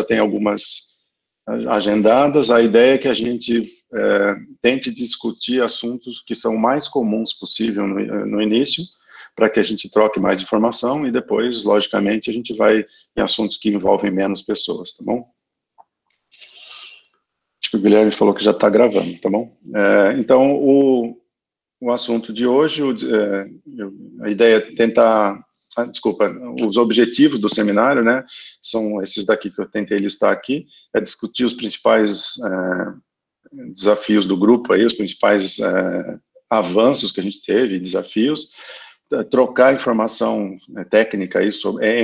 já tem algumas agendadas. A ideia é que a gente tente discutir assuntos que são mais comuns possível no início, para que a gente troque mais informação, e depois, logicamente, a gente vai em assuntos que envolvem menos pessoas, tá bom? Acho que o Guilherme falou que já está gravando, tá bom? Então, o assunto de hoje, a ideia é tentar... desculpa, os objetivos do seminário, né, são esses daqui que eu tentei listar aqui, é discutir os principais desafios do grupo, aí, os principais avanços que a gente teve, desafios, trocar informação técnica aí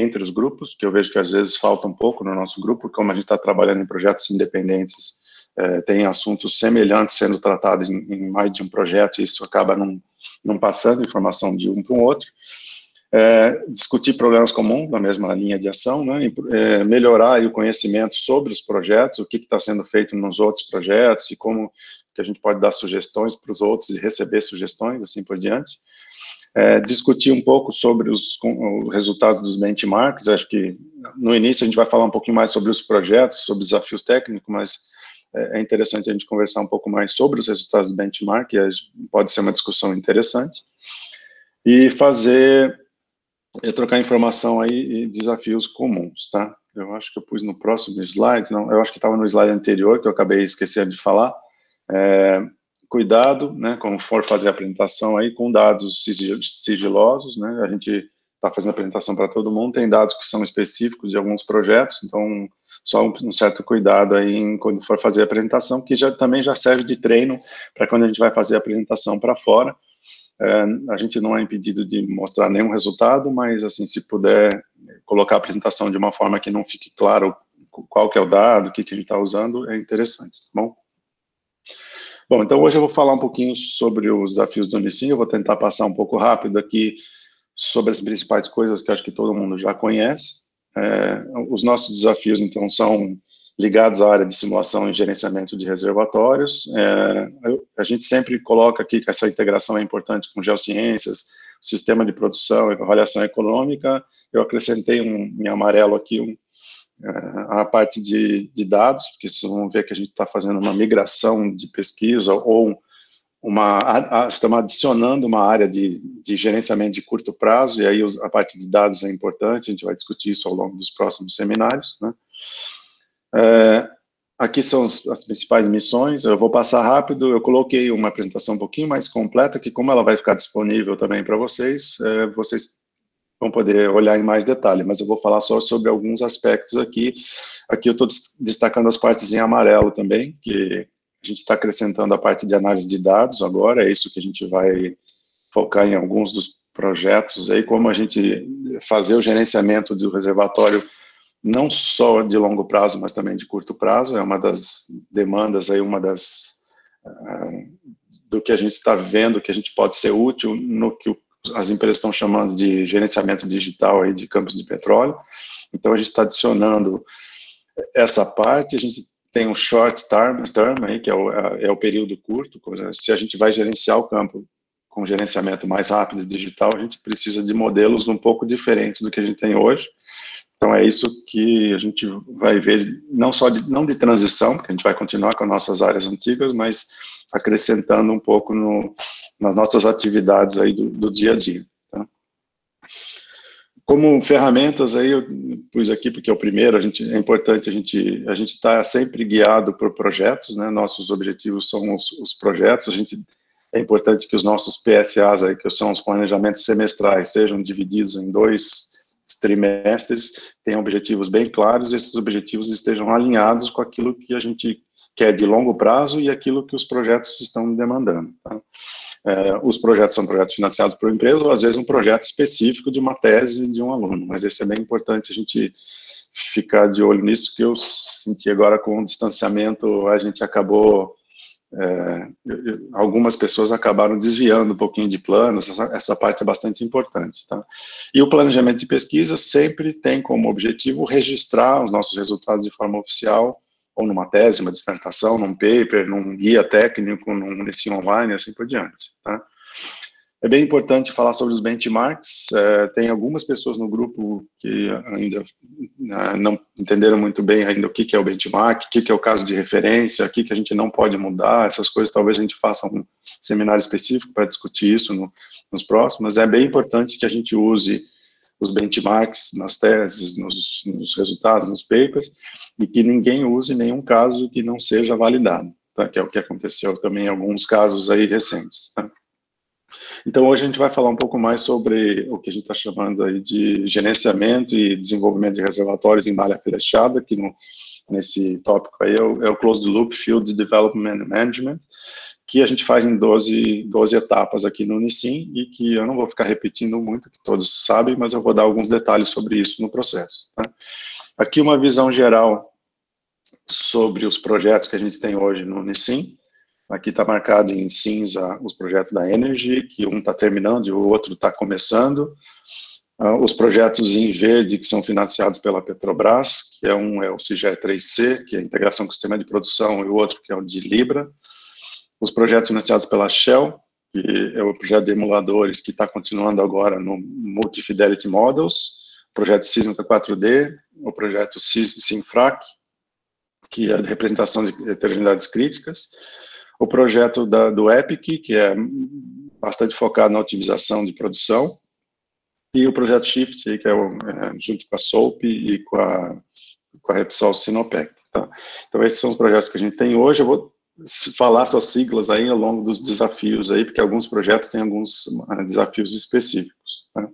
entre os grupos, que eu vejo que às vezes falta um pouco no nosso grupo, como a gente está trabalhando em projetos independentes, tem assuntos semelhantes sendo tratados em mais de um projeto, e isso acaba não passando informação de um para o outro. Discutir problemas comuns na mesma linha de ação, né, melhorar aí o conhecimento sobre os projetos, o que está sendo feito nos outros projetos, e como que a gente pode dar sugestões para os outros e receber sugestões, assim por diante. Discutir um pouco sobre os resultados dos benchmarks. Acho que no início a gente vai falar um pouquinho mais sobre os projetos, sobre desafios técnicos, mas é interessante a gente conversar um pouco mais sobre os resultados do benchmark, pode ser uma discussão interessante. E trocar informação aí e desafios comuns, tá? Eu acho que eu pus no próximo slide, não, eu acho que estava no slide anterior, que eu acabei esquecendo de falar. Cuidado, né, como for fazer a apresentação aí, com dados sigilosos, né, a gente está fazendo a apresentação para todo mundo, tem dados que são específicos de alguns projetos, então só um certo cuidado aí quando for fazer a apresentação, que também já serve de treino para quando a gente vai fazer a apresentação para fora. A gente não é impedido de mostrar nenhum resultado, mas assim, se puder colocar a apresentação de uma forma que não fique claro qual que é o dado, o que a gente está usando, é interessante, tá bom? Bom, então hoje eu vou falar um pouquinho sobre os desafios do Unicim, eu vou tentar passar um pouco rápido aqui sobre as principais coisas que acho que todo mundo já conhece. Os nossos desafios, então, são ligados à área de simulação e gerenciamento de reservatórios. A gente sempre coloca aqui que essa integração é importante com geociências, sistema de produção, avaliação econômica. Eu acrescentei em amarelo aqui a parte de dados, porque vocês vão ver que a gente está fazendo uma migração de pesquisa ou estamos adicionando uma área de gerenciamento de curto prazo, e aí a parte de dados é importante, a gente vai discutir isso ao longo dos próximos seminários, né? Aqui são as principais missões, eu vou passar rápido, eu coloquei uma apresentação um pouquinho mais completa, que como ela vai ficar disponível também para vocês, vocês vão poder olhar em mais detalhe, mas eu vou falar só sobre alguns aspectos aqui. Aqui eu estou destacando as partes em amarelo também, que a gente está acrescentando a parte de análise de dados agora, é isso que a gente vai focar em alguns dos projetos aí, como a gente fazer o gerenciamento do reservatório, não só de longo prazo, mas também de curto prazo, é uma das demandas aí, do que a gente está vendo, que a gente pode ser útil no que as empresas estão chamando de gerenciamento digital aí de campos de petróleo. Então a gente está adicionando essa parte, a gente tem um short term aí, que é o período curto. Se a gente vai gerenciar o campo com gerenciamento mais rápido e digital, a gente precisa de modelos um pouco diferentes do que a gente tem hoje. Então é isso que a gente vai ver, não de transição, porque a gente vai continuar com nossas áreas antigas, mas acrescentando um pouco nas nossas atividades aí do dia a dia. Tá? Como ferramentas, aí eu pus aqui porque é o primeiro, é importante a gente estar sempre guiado por projetos, né? Nossos objetivos são os projetos, é importante que os nossos PSAs, aí, que são os planejamentos semestrais, sejam divididos em 2 trimestres, tenham objetivos bem claros, e esses objetivos estejam alinhados com aquilo que a gente quer de longo prazo e aquilo que os projetos estão demandando. Tá? Os projetos são projetos financiados por empresa, ou às vezes um projeto específico de uma tese de um aluno, mas esse é bem importante a gente ficar de olho nisso, que eu senti agora com o distanciamento, a gente acabou, algumas pessoas acabaram desviando um pouquinho de planos, essa parte é bastante importante. Tá? E o planejamento de pesquisa sempre tem como objetivo registrar os nossos resultados de forma oficial, ou numa tese, uma dissertação, num paper, num guia técnico, num ensino online, assim por diante. Tá? É bem importante falar sobre os benchmarks. Tem algumas pessoas no grupo que ainda não entenderam muito bem ainda o que é o benchmark, o que é o caso de referência, o que a gente não pode mudar, essas coisas. Talvez a gente faça um seminário específico para discutir isso nos próximos, mas é bem importante que a gente use os benchmarks nas teses, nos resultados, nos papers, e que ninguém use nenhum caso que não seja validado, tá? Que é o que aconteceu também em alguns casos aí recentes, tá? Então, hoje a gente vai falar um pouco mais sobre o que a gente está chamando aí de gerenciamento e desenvolvimento de reservatórios em malha fechada, que nesse tópico aí é o Closed Loop Field Development Management, que a gente faz em 12 etapas aqui no Unicim, e que eu não vou ficar repetindo muito, que todos sabem, mas eu vou dar alguns detalhes sobre isso no processo, tá? Aqui uma visão geral sobre os projetos que a gente tem hoje no Unicim. Aqui está marcado em cinza os projetos da Energy, que um está terminando e o outro está começando. Os projetos em verde, que são financiados pela Petrobras, que um é o CIGER 3C, que é a integração com o sistema de produção, e o outro que é o de Libra. Os projetos financiados pela Shell, que é o projeto de emuladores, que está continuando agora no Multi-Fidelity Models, o projeto Sísmica 4D, o projeto SINFRAC, que é a representação de heterogeneidades críticas, o projeto do EPIC, que é bastante focado na otimização de produção, e o projeto Shift, que é junto com a SOAP e com a Repsol Sinopec. Tá? Então, esses são os projetos que a gente tem hoje. Eu vou falar suas siglas aí ao longo dos desafios aí, porque alguns projetos têm alguns desafios específicos. Tá?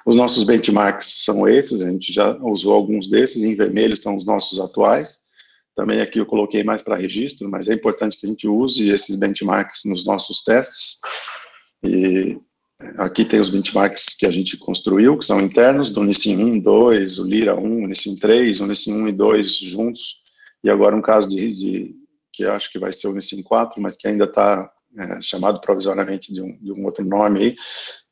Os nossos benchmarks são esses, a gente já usou alguns desses, em vermelho estão os nossos atuais. Também aqui eu coloquei mais para registro, mas é importante que a gente use esses benchmarks nos nossos testes. E aqui tem os benchmarks que a gente construiu, que são internos, do Unicim 1, 2, o Lira 1, o Unicim 3, o Unicim 1 e 2 juntos, e agora um caso que acho que vai ser o Unicim 4, mas que ainda está chamado provisoriamente de um outro nome aí,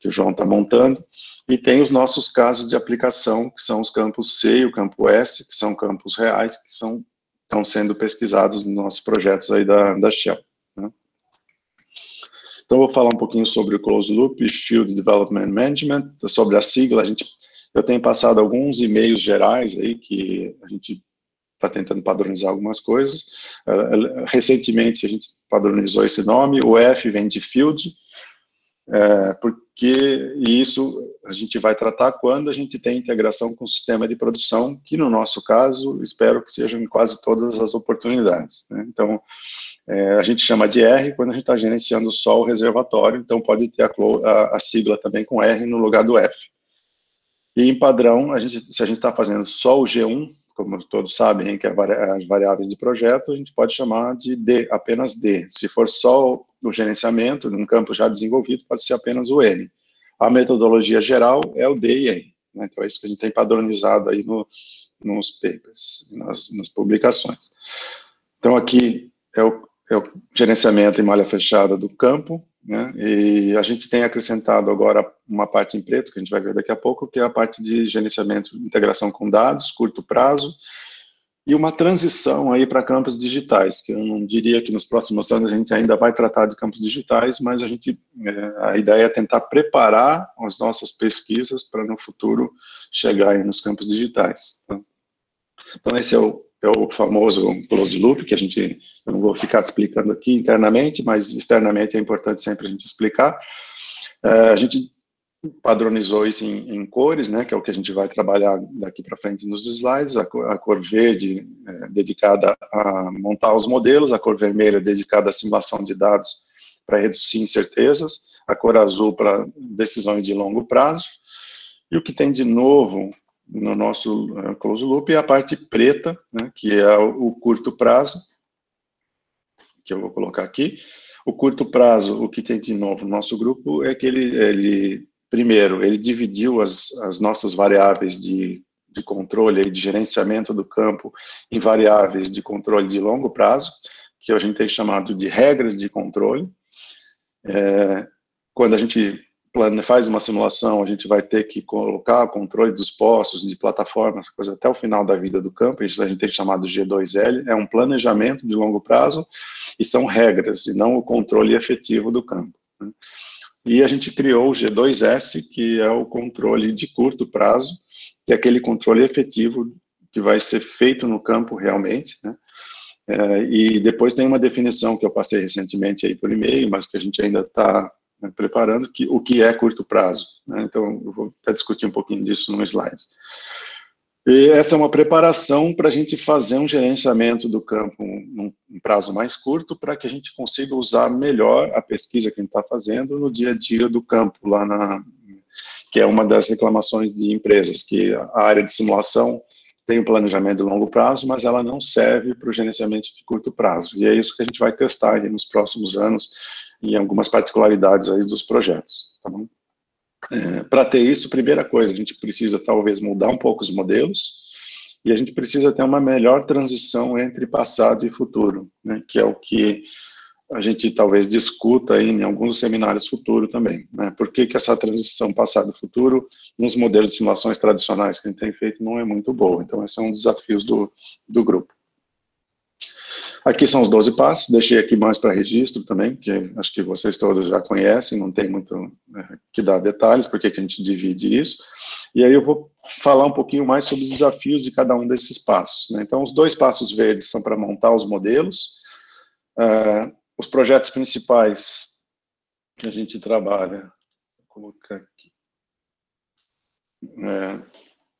que o João está montando. E tem os nossos casos de aplicação, que são os campos C e o campo S, que são campos reais, que estão sendo pesquisados nos nossos projetos aí da Shell. Né? Então, eu vou falar um pouquinho sobre o Closed Loop Field Development Management, sobre a sigla. Eu tenho passado alguns e-mails gerais aí, que a gente está tentando padronizar algumas coisas. Recentemente, a gente padronizou esse nome, o F vem de Field, porque isso a gente vai tratar quando a gente tem integração com o sistema de produção, que no nosso caso, espero que sejam em quase todas as oportunidades. Né? Então, a gente chama de R quando a gente está gerenciando só o reservatório, então pode ter a sigla também com R no lugar do F. E em padrão, se a gente está fazendo só o G1, como todos sabem, que é as variáveis de projeto, a gente pode chamar de D, apenas D. Se for só o gerenciamento, num campo já desenvolvido, pode ser apenas o N. A metodologia geral é o D e N. Né? Então, é isso que a gente tem padronizado aí nos papers, nas publicações. Então, aqui é o gerenciamento em malha fechada do campo, né? E a gente tem acrescentado agora uma parte em preto, que a gente vai ver daqui a pouco, que é a parte de gerenciamento, integração com dados, curto prazo, e uma transição aí para campos digitais, que eu não diria que nos próximos anos a gente ainda vai tratar de campos digitais, mas a ideia é tentar preparar as nossas pesquisas para no futuro chegar aí nos campos digitais. Tá? Então, esse é o famoso closed loop, que eu não vou ficar explicando aqui internamente, mas externamente é importante sempre a gente explicar. A gente padronizou isso em cores, né, que é o que a gente vai trabalhar daqui para frente nos slides. A cor verde dedicada a montar os modelos, a cor vermelha dedicada à simulação de dados para reduzir incertezas, a cor azul para decisões de longo prazo, e o que tem de novo no nosso closed loop é a parte preta, né, que é o curto prazo, que eu vou colocar aqui. O curto prazo, o que tem de novo no nosso grupo é que primeiro, ele dividiu as nossas variáveis de controle, de gerenciamento do campo, em variáveis de controle de longo prazo, que a gente tem chamado de regras de controle. Quando a gente faz uma simulação, a gente vai ter que colocar o controle dos postos, de plataformas, coisa até o final da vida do campo. Isso a gente tem chamado de G2L, é um planejamento de longo prazo, e são regras, e não o controle efetivo do campo. Né? E a gente criou o G2S, que é o controle de curto prazo, que é aquele controle efetivo que vai ser feito no campo realmente, né? E depois tem uma definição que eu passei recentemente aí por e-mail, mas que a gente ainda está preparando, o que é curto prazo, né? Então, eu vou até discutir um pouquinho disso no slide. E essa é uma preparação para a gente fazer um gerenciamento do campo num prazo mais curto, para que a gente consiga usar melhor a pesquisa que a gente está fazendo no dia a dia do campo, que é uma das reclamações de empresas, que a área de simulação tem um planejamento de longo prazo, mas ela não serve para o gerenciamento de curto prazo. E é isso que a gente vai testar aí nos próximos anos, em algumas particularidades aí dos projetos. Tá bom? Para ter isso, primeira coisa, a gente precisa talvez mudar um pouco os modelos, e a gente precisa ter uma melhor transição entre passado e futuro, né, que é o que a gente talvez discuta aí em alguns seminários futuro também, né? Por que essa transição passado-futuro nos modelos de simulações tradicionais que a gente tem feito não é muito boa? Então, esse é um dos desafios do grupo. Aqui são os 12 passos, deixei aqui mais para registro também, que acho que vocês todos já conhecem, não tem muito que dar detalhes, porque que a gente divide isso. E aí eu vou falar um pouquinho mais sobre os desafios de cada um desses passos, né? Então, os 2 passos verdes são para montar os modelos. Os projetos principais que a gente trabalha, vou colocar aqui,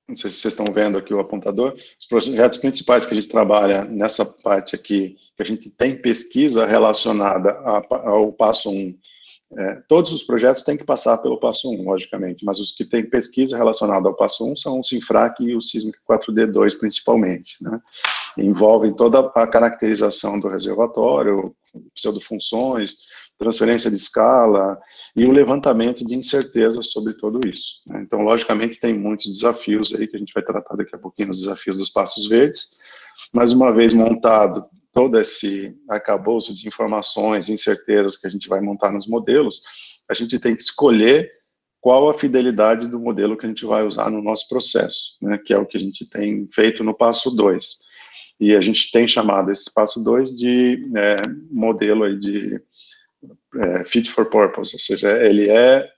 não sei se vocês estão vendo aqui o apontador, os projetos principais que a gente trabalha nessa parte aqui, que a gente tem pesquisa relacionada ao passo 1, todos os projetos têm que passar pelo passo 1, logicamente, mas os que têm pesquisa relacionada ao passo 1 são o SINFRAC e o SISMIC 4D2, principalmente, né? Envolvem toda a caracterização do reservatório, pseudofunções, transferência de escala e o levantamento de incertezas sobre tudo isso, né? Então, logicamente, tem muitos desafios aí que a gente vai tratar daqui a pouquinho, os desafios dos passos verdes, mas uma vez montado todo esse arcabouço de informações, incertezas que a gente vai montar nos modelos, a gente tem que escolher qual a fidelidade do modelo que a gente vai usar no nosso processo, né, que é o que a gente tem feito no passo 2. E a gente tem chamado esse passo 2 de modelo aí de fit for purpose, ou seja, ele é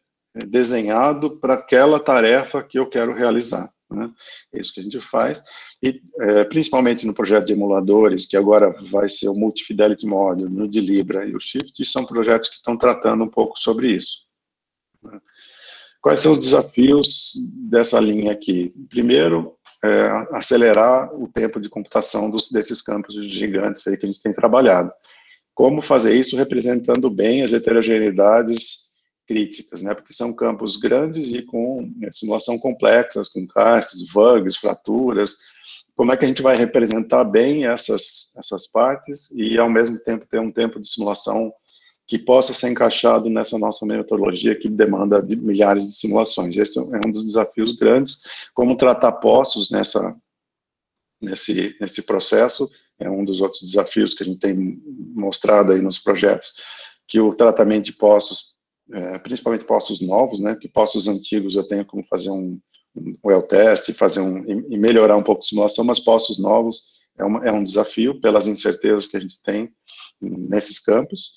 desenhado para aquela tarefa que eu quero realizar, né? É isso que a gente faz, e principalmente no projeto de emuladores, que agora vai ser o Multi-Fidelity Model, no de Libra e o Shift, são projetos que estão tratando um pouco sobre isso, né? Quais são os desafios dessa linha aqui? Primeiro, acelerar o tempo de computação desses campos gigantes aí que a gente tem trabalhado. Como fazer isso representando bem as heterogeneidades críticas, né? Porque são campos grandes e com simulação complexas, com castes, bugs, fraturas. Como é que a gente vai representar bem essas partes e, ao mesmo tempo, ter um tempo de simulação que possa ser encaixado nessa nossa metodologia que demanda de milhares de simulações? Esse é um dos desafios grandes. Como tratar poços nesse processo, é um dos outros desafios que a gente tem mostrado aí nos projetos, que o tratamento de poços, principalmente poços novos, né, que poços antigos eu tenho como fazer um well test, e melhorar um pouco a simulação, mas poços novos é um desafio pelas incertezas que a gente tem nesses campos.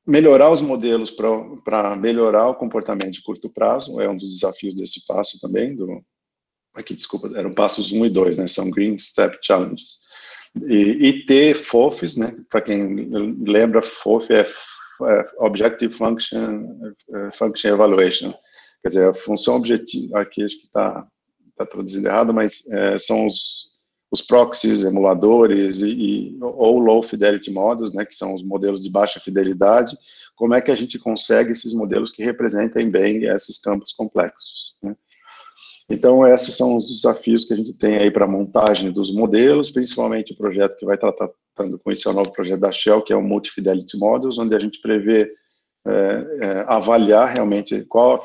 Melhorar os modelos para melhorar o comportamento de curto prazo é um dos desafios desse passo também, aqui, desculpa, eram passos 1 e 2, né, são Green Step Challenges. E ter FOFs, né, para quem lembra, FOF é Objective Function Evaluation, quer dizer, a função objetiva, aqui acho que está traduzido errado, mas são os proxies, emuladores ou low fidelity models, né, que são os modelos de baixa fidelidade. Como é que a gente consegue esses modelos que representem bem esses campos complexos, né? Então, esses são os desafios que a gente tem aí para a montagem dos modelos, principalmente o projeto que vai tratando com esse, é o novo projeto da Shell, que é o Multi-Fidelity Models, onde a gente prevê avaliar realmente qual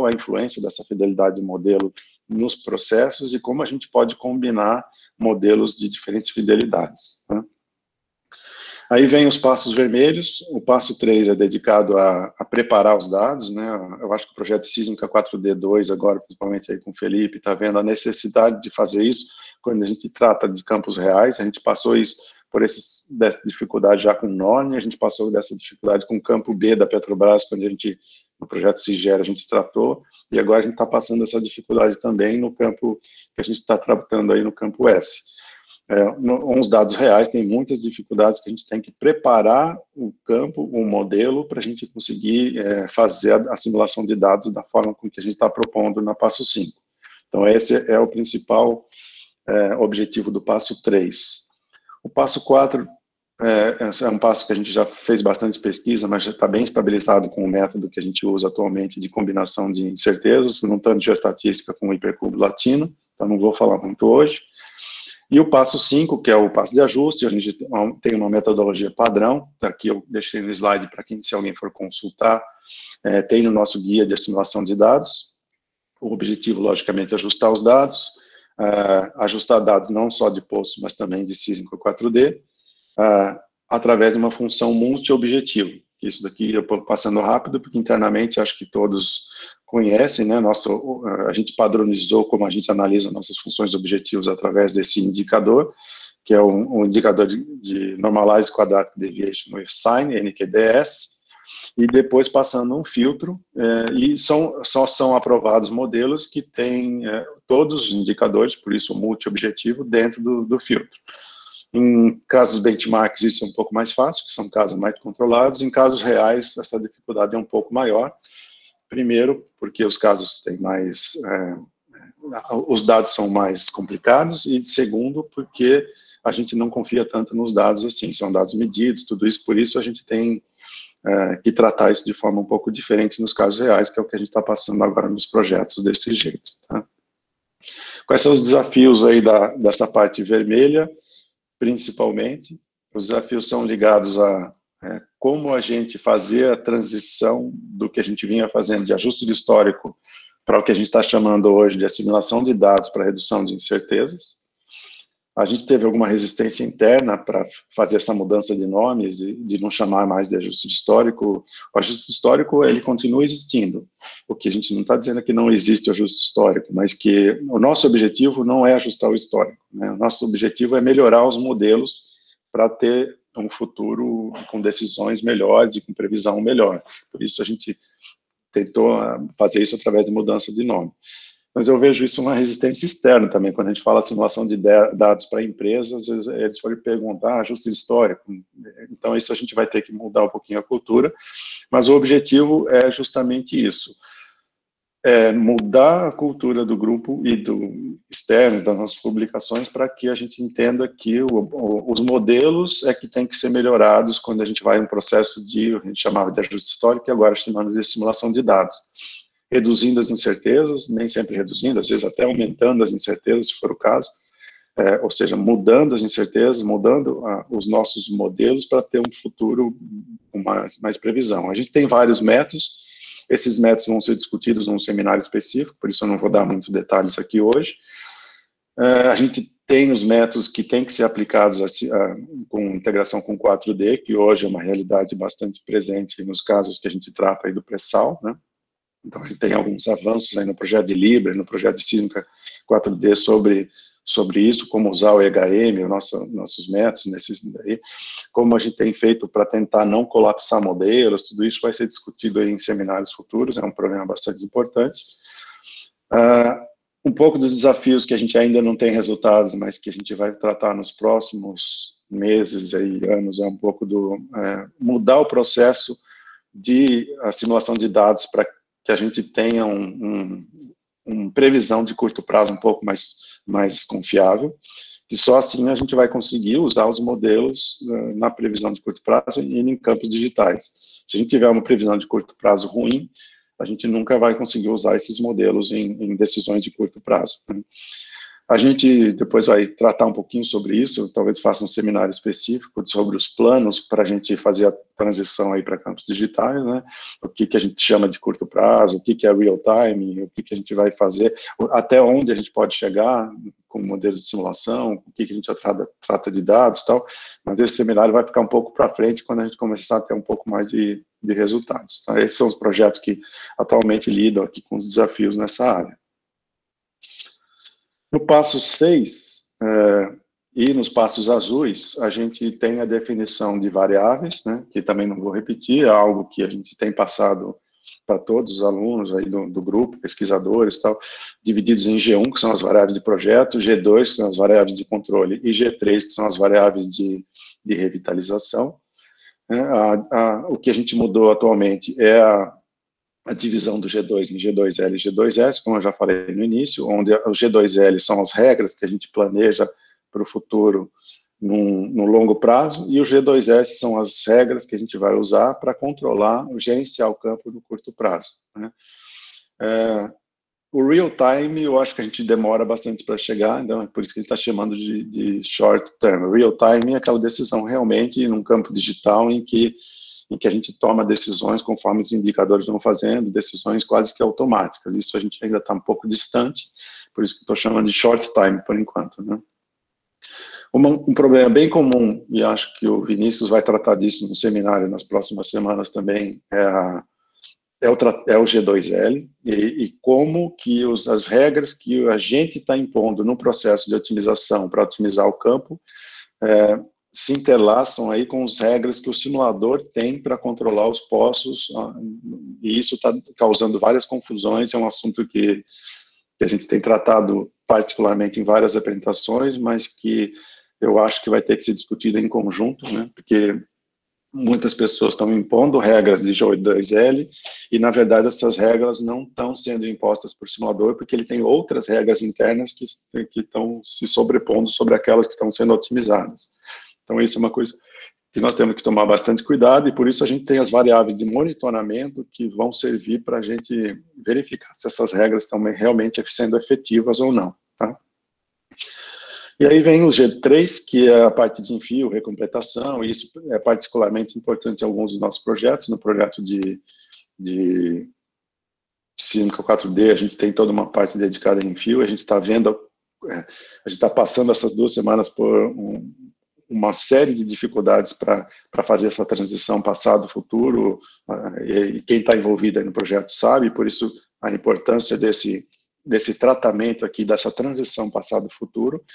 a influência dessa fidelidade de modelo nos processos e como a gente pode combinar modelos de diferentes fidelidades, né? Aí vem os passos vermelhos. O passo 3 é dedicado a preparar os dados, né? Eu acho que o projeto SISMIC 4D2, agora, principalmente aí com o Felipe, está vendo a necessidade de fazer isso quando a gente trata de campos reais. A gente passou isso dessa dificuldade já com Norne, a gente passou dessa dificuldade com o campo B da Petrobras, quando a gente, no projeto Sigera, a gente tratou, e agora a gente está passando essa dificuldade também no campo que a gente está tratando aí no campo S. Uns dados reais, tem muitas dificuldades que a gente tem que preparar o campo, o modelo, para a gente conseguir fazer a simulação de dados da forma com que a gente está propondo na passo 5. Então, esse é o principal objetivo do passo 3. O passo 4 é um passo que a gente já fez bastante pesquisa, mas já está bem estabilizado com o método que a gente usa atualmente de combinação de incertezas, não tanto geoestatística com o hipercubo latino, então não vou falar muito hoje. E o passo 5, que é o passo de ajuste, a gente tem uma metodologia padrão, aqui eu deixei no slide para quem, se alguém for consultar, tem no nosso guia de assimilação de dados. O objetivo, logicamente, é ajustar os dados, ajustar dados não só de poço, mas também de sísmico 4D, através de uma função multi-objetivo. Isso daqui eu estou passando rápido, porque internamente acho que todos conhecem, né? A gente padronizou como a gente analisa nossas funções objetivos através desse indicador, que é um indicador de Normalized Quadratic Deviation with Sign, NQDS, e depois passando um filtro, e só são aprovados modelos que têm todos os indicadores, por isso o multi-objetivo, dentro do filtro. Em casos benchmarks isso é um pouco mais fácil, que são casos mais controlados. Em casos reais essa dificuldade é um pouco maior. Primeiro, porque os casos têm mais, os dados são mais complicados, e segundo, porque a gente não confia tanto nos dados assim, são dados medidos, tudo isso, por isso a gente tem que tratar isso de forma um pouco diferente nos casos reais, que é o que a gente está passando agora nos projetos desse jeito. Tá? Quais são os desafios aí dessa parte vermelha? Principalmente, os desafios são ligados a como a gente fazer a transição do que a gente vinha fazendo de ajuste de histórico para o que a gente está chamando hoje de assimilação de dados para redução de incertezas. A gente teve alguma resistência interna para fazer essa mudança de nome, de não chamar mais de ajuste histórico. O ajuste histórico, ele continua existindo. O que a gente não está dizendo é que não existe o ajuste histórico, mas que o nosso objetivo não é ajustar o histórico, né? O nosso objetivo é melhorar os modelos para ter um futuro com decisões melhores e com previsão melhor. Por isso a gente tentou fazer isso através de mudança de nome. Mas eu vejo isso uma resistência externa também, quando a gente fala de simulação de dados para empresas, eles podem perguntar, ajuste histórico, então isso a gente vai ter que mudar um pouquinho a cultura, mas o objetivo é justamente isso, mudar a cultura do grupo e do externo, das nossas publicações, para que a gente entenda que os modelos é que tem que ser melhorados quando a gente vai em um processo de, a gente chamava de ajuste histórico, e agora chamamos de simulação de dados. Reduzindo as incertezas, nem sempre reduzindo, às vezes até aumentando as incertezas, se for o caso, ou seja, mudando as incertezas, mudando os nossos modelos para ter um futuro com mais previsão. A gente tem vários métodos, esses métodos vão ser discutidos num seminário específico, por isso eu não vou dar muitos detalhes aqui hoje. A gente tem os métodos que têm que ser aplicados com integração com 4D, que hoje é uma realidade bastante presente nos casos que a gente trata aí do pré-sal, né? Então, a gente tem alguns avanços aí no projeto de Libra, no projeto de Sísmica 4D sobre isso, como usar o EHM, nossos métodos, nesses daí, como a gente tem feito para tentar não colapsar modelos, tudo isso vai ser discutido aí em seminários futuros, é um problema bastante importante. Um pouco dos desafios que a gente ainda não tem resultados, mas que a gente vai tratar nos próximos meses e anos, é um pouco do mudar o processo de simulação de dados para que a gente tenha uma previsão de curto prazo um pouco mais confiável, que só assim a gente vai conseguir usar os modelos na previsão de curto prazo e em campos digitais. Se a gente tiver uma previsão de curto prazo ruim, a gente nunca vai conseguir usar esses modelos em decisões de curto prazo, né? A gente depois vai tratar um pouquinho sobre isso, talvez faça um seminário específico sobre os planos para a gente fazer a transição aí para campos digitais, né? O que a gente chama de curto prazo, o que é real time, o que a gente vai fazer, até onde a gente pode chegar com modelos de simulação, o que a gente trata de dados e tal, mas esse seminário vai ficar um pouco para frente quando a gente começar a ter um pouco mais de resultados. Tá? Esses são os projetos que atualmente lidam aqui com os desafios nessa área. No passo 6, E nos passos azuis, a gente tem a definição de variáveis, né, que também não vou repetir, é algo que a gente tem passado para todos os alunos aí do grupo, pesquisadores e tal, divididos em G1, que são as variáveis de projeto, G2, que são as variáveis de controle, e G3, que são as variáveis de revitalização. O que a gente mudou atualmente é a divisão do G2 em G2L e G2S, como eu já falei no início, onde o G2L são as regras que a gente planeja para o futuro no longo prazo, e o G2S são as regras que a gente vai usar para controlar, gerenciar o campo no curto prazo, né? O real time, eu acho que a gente demora bastante para chegar, então é por isso que ele está chamando de short term. Real time é aquela decisão realmente num campo digital em que a gente toma decisões conforme os indicadores vão fazendo, decisões quase que automáticas. Isso a gente ainda está um pouco distante, por isso que estou chamando de short time por enquanto, né? Um problema bem comum, e acho que o Vinícius vai tratar disso no seminário nas próximas semanas também, é o G2L, e como que as regras que a gente está impondo no processo de otimização para otimizar o campo se interlaçam aí com as regras que o simulador tem para controlar os poços, e isso está causando várias confusões, é um assunto que a gente tem tratado particularmente em várias apresentações, mas que eu acho que vai ter que ser discutido em conjunto, né, porque muitas pessoas estão impondo regras de G2L e, na verdade, essas regras não estão sendo impostas por simulador, porque ele tem outras regras internas que estão se sobrepondo sobre aquelas que estão sendo otimizadas. Então, isso é uma coisa que nós temos que tomar bastante cuidado, e por isso a gente tem as variáveis de monitoramento que vão servir para a gente verificar se essas regras estão realmente sendo efetivas ou não, tá? E aí vem o G3, que é a parte de envio, recompletação, e isso é particularmente importante em alguns dos nossos projetos. No projeto de Ciência 4D, a gente tem toda uma parte dedicada a envio, a gente está vendo, a gente está passando essas 2 semanas por uma série de dificuldades para fazer essa transição passado-futuro, e quem está envolvido aí no projeto sabe, por isso a importância desse tratamento aqui, dessa transição passado-futuro,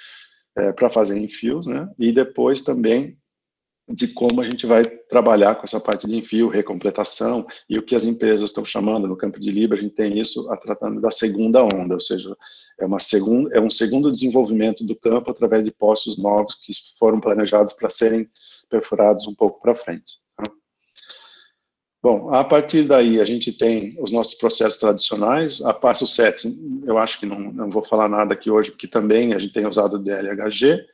para fazer enfios, né? E depois também de como a gente vai trabalhar com essa parte de enfio, recompletação, e o que as empresas estão chamando no campo de Libra, a gente tem isso tratando da segunda onda, ou seja, é um segundo desenvolvimento do campo através de poços novos que foram planejados para serem perfurados um pouco para frente. Tá? Bom, a partir daí a gente tem os nossos processos tradicionais. A passo 7, eu acho que não vou falar nada aqui hoje, porque também a gente tem usado o DLHG.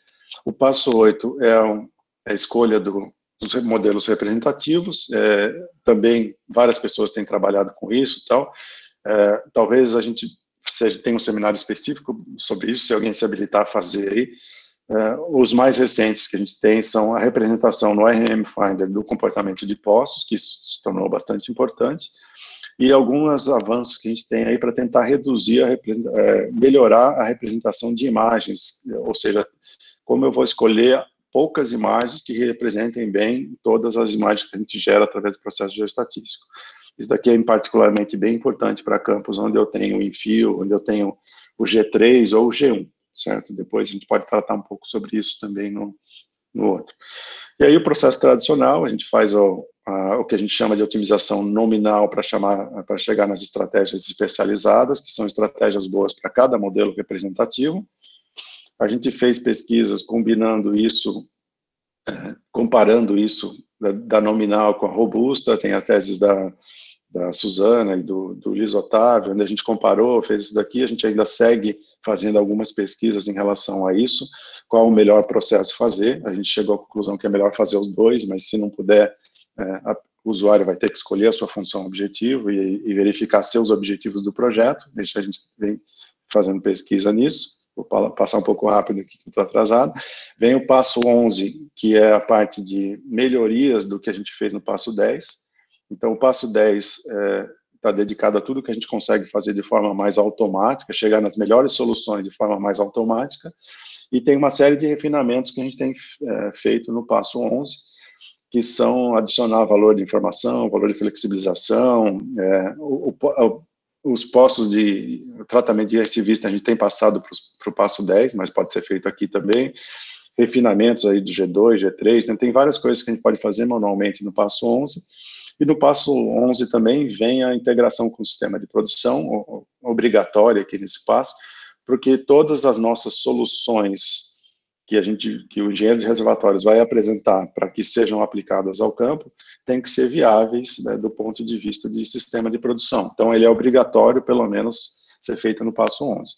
O passo 8 é a escolha dos modelos representativos. Também várias pessoas têm trabalhado com isso e tal. Talvez a gente tenha um seminário específico sobre isso, se alguém se habilitar a fazer aí. Os mais recentes que a gente tem são a representação no RMM Finder do comportamento de poços, que isso se tornou bastante importante, e alguns avanços que a gente tem aí para tentar reduzir, melhorar a representação de imagens, ou seja, como eu vou escolher poucas imagens que representem bem todas as imagens que a gente gera através do processo geoestatístico. Isso daqui é particularmente bem importante para campos onde eu tenho o enfio, onde eu tenho o G3 ou o G1. Certo? Depois a gente pode tratar um pouco sobre isso também no outro. E aí o processo tradicional, a gente faz o que a gente chama de otimização nominal para chegar nas estratégias especializadas, que são estratégias boas para cada modelo representativo. A gente fez pesquisas combinando isso, comparando isso da nominal com a robusta, tem as teses da Suzana e do Luiz Otávio, onde a gente comparou, fez isso daqui, a gente ainda segue fazendo algumas pesquisas em relação a isso, qual o melhor processo fazer, a gente chegou à conclusão que é melhor fazer os dois, mas se não puder, o usuário vai ter que escolher a sua função objetivo e verificar seus objetivos do projeto, a gente vem fazendo pesquisa nisso. Vou passar um pouco rápido aqui, que estou atrasado. Vem o passo 11, que é a parte de melhorias do que a gente fez no passo 10, então, o passo 10 está dedicado a tudo que a gente consegue fazer de forma mais automática, chegar nas melhores soluções de forma mais automática, e tem uma série de refinamentos que a gente tem feito no passo 11, que são adicionar valor de informação, valor de flexibilização, os postos de tratamento de recidivista a gente tem passado para o passo 10, mas pode ser feito aqui também. refinamentos aí do G2, G3, né? Tem várias coisas que a gente pode fazer manualmente no passo 11, e no passo 11 também vem a integração com o sistema de produção, obrigatória aqui nesse passo, porque todas as nossas soluções que o engenheiro de reservatórios vai apresentar para que sejam aplicadas ao campo, tem que ser viáveis, né, do ponto de vista de sistema de produção. Então, ele é obrigatório, pelo menos, ser feito no passo 11.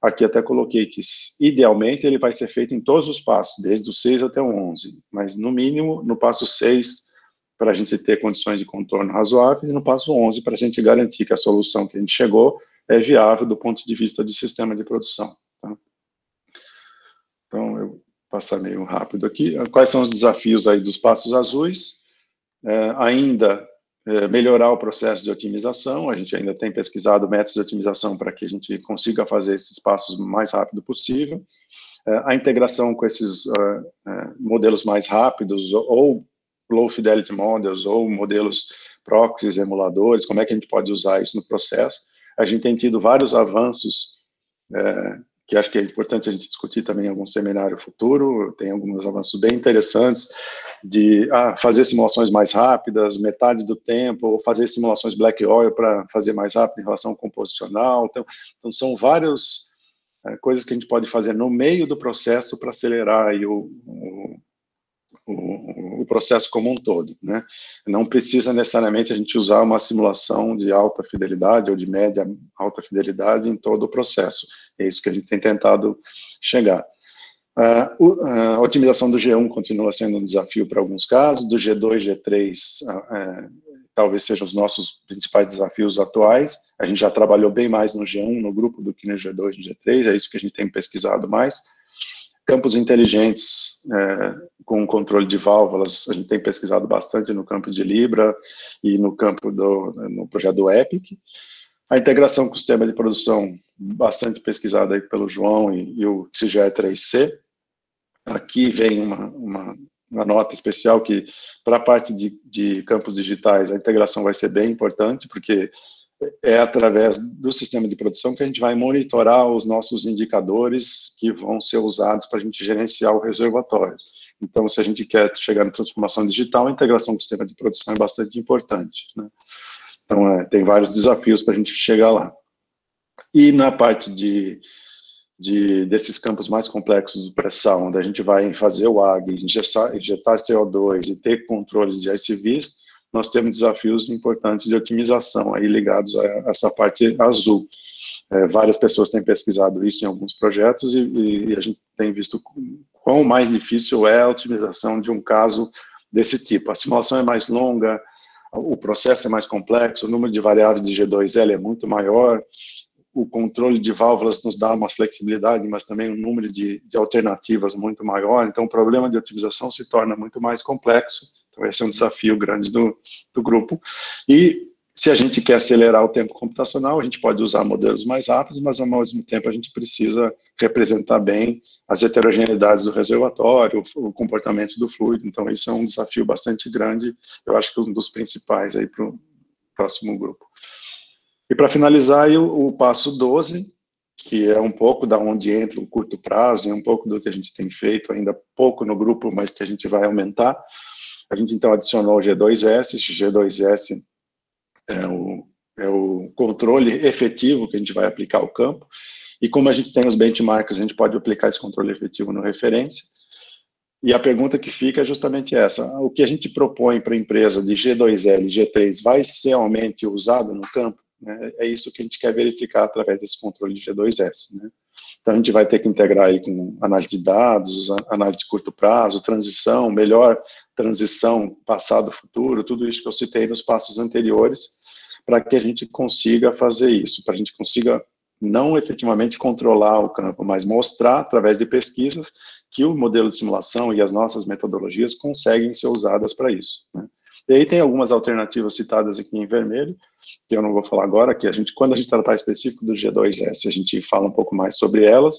Aqui até coloquei que, idealmente, ele vai ser feito em todos os passos, desde o 6 até o 11, mas, no mínimo, no passo 6, para a gente ter condições de contorno razoáveis, e no passo 11, para a gente garantir que a solução que a gente chegou é viável do ponto de vista de sistema de produção. Tá? Então, eu vou passar meio rápido aqui. Quais são os desafios aí dos passos azuis? Ainda melhorar o processo de otimização, a gente ainda tem pesquisado métodos de otimização para que a gente consiga fazer esses passos o mais rápido possível. A integração com esses modelos mais rápidos, ou low fidelity models, ou modelos proxies, emuladores, como é que a gente pode usar isso no processo? A gente tem tido vários avanços que acho que é importante a gente discutir também em algum seminário futuro, tem alguns avanços bem interessantes de fazer simulações mais rápidas, metade do tempo, ou fazer simulações black oil para fazer mais rápido em relação ao composicional. Então são várias coisas que a gente pode fazer no meio do processo para acelerar aí o processo como um todo, né? Não precisa necessariamente a gente usar uma simulação de alta fidelidade ou de média alta fidelidade em todo o processo. É isso que a gente tem tentado chegar. A otimização do G1 continua sendo um desafio para alguns casos, do G2, G3, talvez sejam os nossos principais desafios atuais. A gente já trabalhou bem mais no G1, no grupo, do que no G2 e no G3, é isso que a gente tem pesquisado mais. Campos inteligentes com controle de válvulas, a gente tem pesquisado bastante no campo de Libra e no campo no projeto do EPIC. A integração com o sistema de produção, bastante pesquisada aí pelo João e o CGE3C. Aqui vem uma nota especial que, para a parte de campos digitais, a integração vai ser bem importante, porque é através do sistema de produção que a gente vai monitorar os nossos indicadores que vão ser usados para a gente gerenciar o reservatório. Então, se a gente quer chegar na transformação digital, a integração com o sistema de produção é bastante importante, né? Então, tem vários desafios para a gente chegar lá. E na parte desses campos mais complexos de pressão, onde a gente vai fazer o AG, injetar CO2 e ter controles de ICVs, nós temos desafios importantes de otimização aí ligados a essa parte azul. Várias pessoas têm pesquisado isso em alguns projetos e a gente tem visto quão mais difícil é a otimização de um caso desse tipo. A simulação é mais longa, o processo é mais complexo, o número de variáveis de G2L é muito maior, o controle de válvulas nos dá uma flexibilidade, mas também um número de alternativas muito maior, então o problema de otimização se torna muito mais complexo. Então, esse é um desafio grande do grupo. E se a gente quer acelerar o tempo computacional, a gente pode usar modelos mais rápidos, mas ao mesmo tempo a gente precisa representar bem as heterogeneidades do reservatório, o comportamento do fluido. Então, isso é um desafio bastante grande, eu acho que um dos principais aí para o próximo grupo. E para finalizar, aí, o passo 12, que é um pouco da onde entra o curto prazo, é um pouco do que a gente tem feito, ainda pouco no grupo, mas que a gente vai aumentar. A gente, então, adicionou o G2S. Esse G2S é o controle efetivo que a gente vai aplicar ao campo. E como a gente tem os benchmarks, a gente pode aplicar esse controle efetivo no referência. E a pergunta que fica é justamente essa: o que a gente propõe para a empresa de G2L e G3 vai ser realmente usado no campo? Né? É isso que a gente quer verificar através desse controle de G2S. Né? Então, a gente vai ter que integrar aí com análise de dados, análise de curto prazo, transição, melhor transição passado-futuro, tudo isso que eu citei nos passos anteriores, para que a gente consiga fazer isso, para a gente consiga não efetivamente controlar o campo, mas mostrar, através de pesquisas, que o modelo de simulação e as nossas metodologias conseguem ser usadas para isso. Né? E aí tem algumas alternativas citadas aqui em vermelho, que eu não vou falar agora, que quando a gente tratar específico do G2S, a gente fala um pouco mais sobre elas,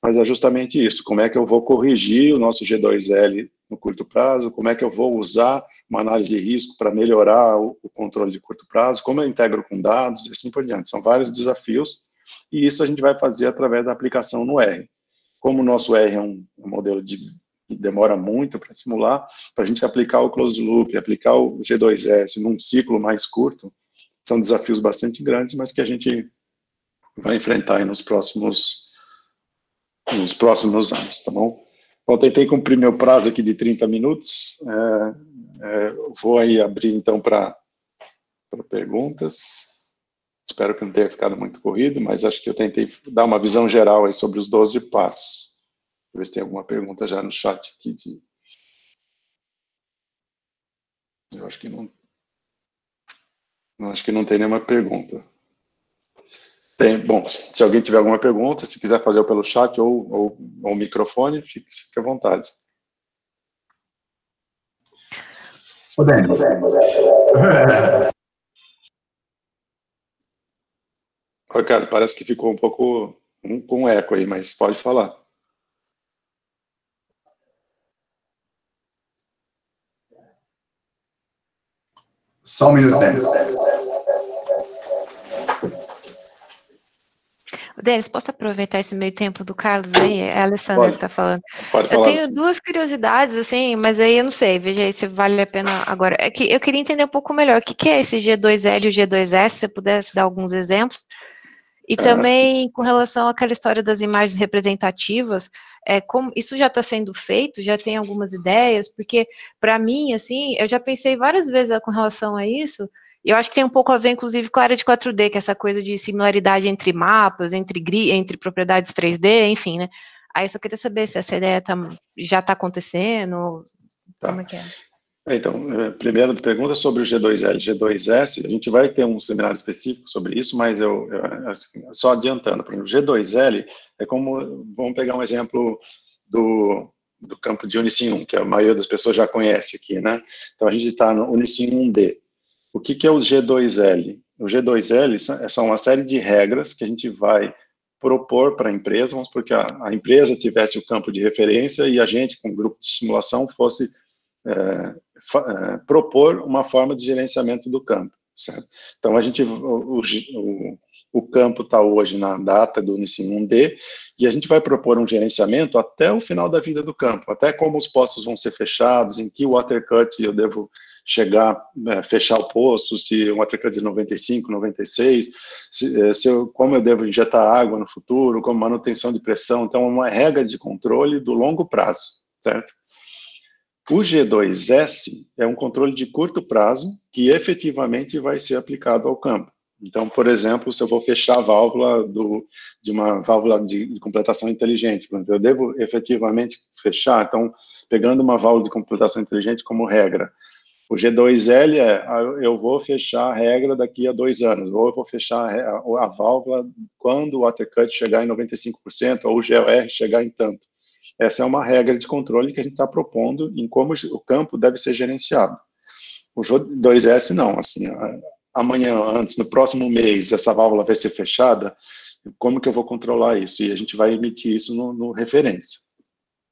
mas é justamente isso: como é que eu vou corrigir o nosso G2L no curto prazo, como é que eu vou usar uma análise de risco para melhorar o controle de curto prazo, como eu integro com dados, e assim por diante. São vários desafios, e isso a gente vai fazer através da aplicação no R. Como o nosso R é um modelo de que demora muito para simular, para a gente aplicar o closed loop, aplicar o G2S num ciclo mais curto, são desafios bastante grandes, mas que a gente vai enfrentar aí nos próximos anos, tá bom? Bom, tentei cumprir meu prazo aqui de 30 minutos, vou aí abrir então para perguntas. Espero que não tenha ficado muito corrido, mas acho que eu tentei dar uma visão geral aí sobre os 12 passos. Deixa eu ver se tem alguma pergunta já no chat aqui. Eu acho que não tem nenhuma pergunta. Bom, se alguém tiver alguma pergunta, se quiser fazer pelo chat ou o microfone, fique à vontade. Ô, Denis. Ricardo, parece que ficou um pouco com eco aí, mas pode falar. Só um minuto, Denis. Denis, posso aproveitar esse meio tempo do Carlos aí? É a Alessandra que está falando. Pode falar. Eu tenho duas curiosidades, assim, mas aí eu não sei, veja aí se vale a pena agora. É que eu queria entender um pouco melhor o que é esse G2L e o G2S, se você pudesse dar alguns exemplos. E também, com relação àquela história das imagens representativas, como isso já está sendo feito, já tem algumas ideias, porque, para mim, assim, eu já pensei várias vezes com relação a isso, e eu acho que tem um pouco a ver, inclusive, com a área de 4D, que é essa coisa de similaridade entre mapas, entre propriedades 3D, enfim, né? Aí eu só queria saber se essa ideia já está acontecendo, como é que é? Então, primeira pergunta sobre o G2L e G2S, a gente vai ter um seminário específico sobre isso, mas só adiantando, por exemplo, G2L é como, vamos pegar um exemplo do campo de Unisim 1, que a maioria das pessoas já conhece aqui, né? Então, a gente está no Unisim 1D. O que é o G2L? O G2L são uma série de regras que a gente vai propor para a empresa, vamos supor que a empresa tivesse o campo de referência e a gente, com o grupo de simulação, fosse propor uma forma de gerenciamento do campo, certo? Então, o campo está hoje na data do Unisim 1D, e a gente vai propor um gerenciamento até o final da vida do campo, até como os poços vão ser fechados, em que watercut eu devo chegar, fechar o poço, se um watercut de 95, 96, como eu devo injetar água no futuro, como manutenção de pressão. Então, é uma regra de controle do longo prazo, certo? O G2S é um controle de curto prazo que efetivamente vai ser aplicado ao campo. Então, por exemplo, se eu vou fechar a válvula de uma válvula de completação inteligente, por exemplo, eu devo efetivamente fechar, então, pegando uma válvula de completação inteligente como regra, o G2L eu vou fechar a regra daqui a 2 anos, ou eu vou fechar a válvula quando o watercut chegar em 95%, ou o GOR chegar em tanto. Essa é uma regra de controle que a gente está propondo em como o campo deve ser gerenciado. O G2S não, assim, amanhã, antes, no próximo mês, essa válvula vai ser fechada, como que eu vou controlar isso? E a gente vai emitir isso no referência.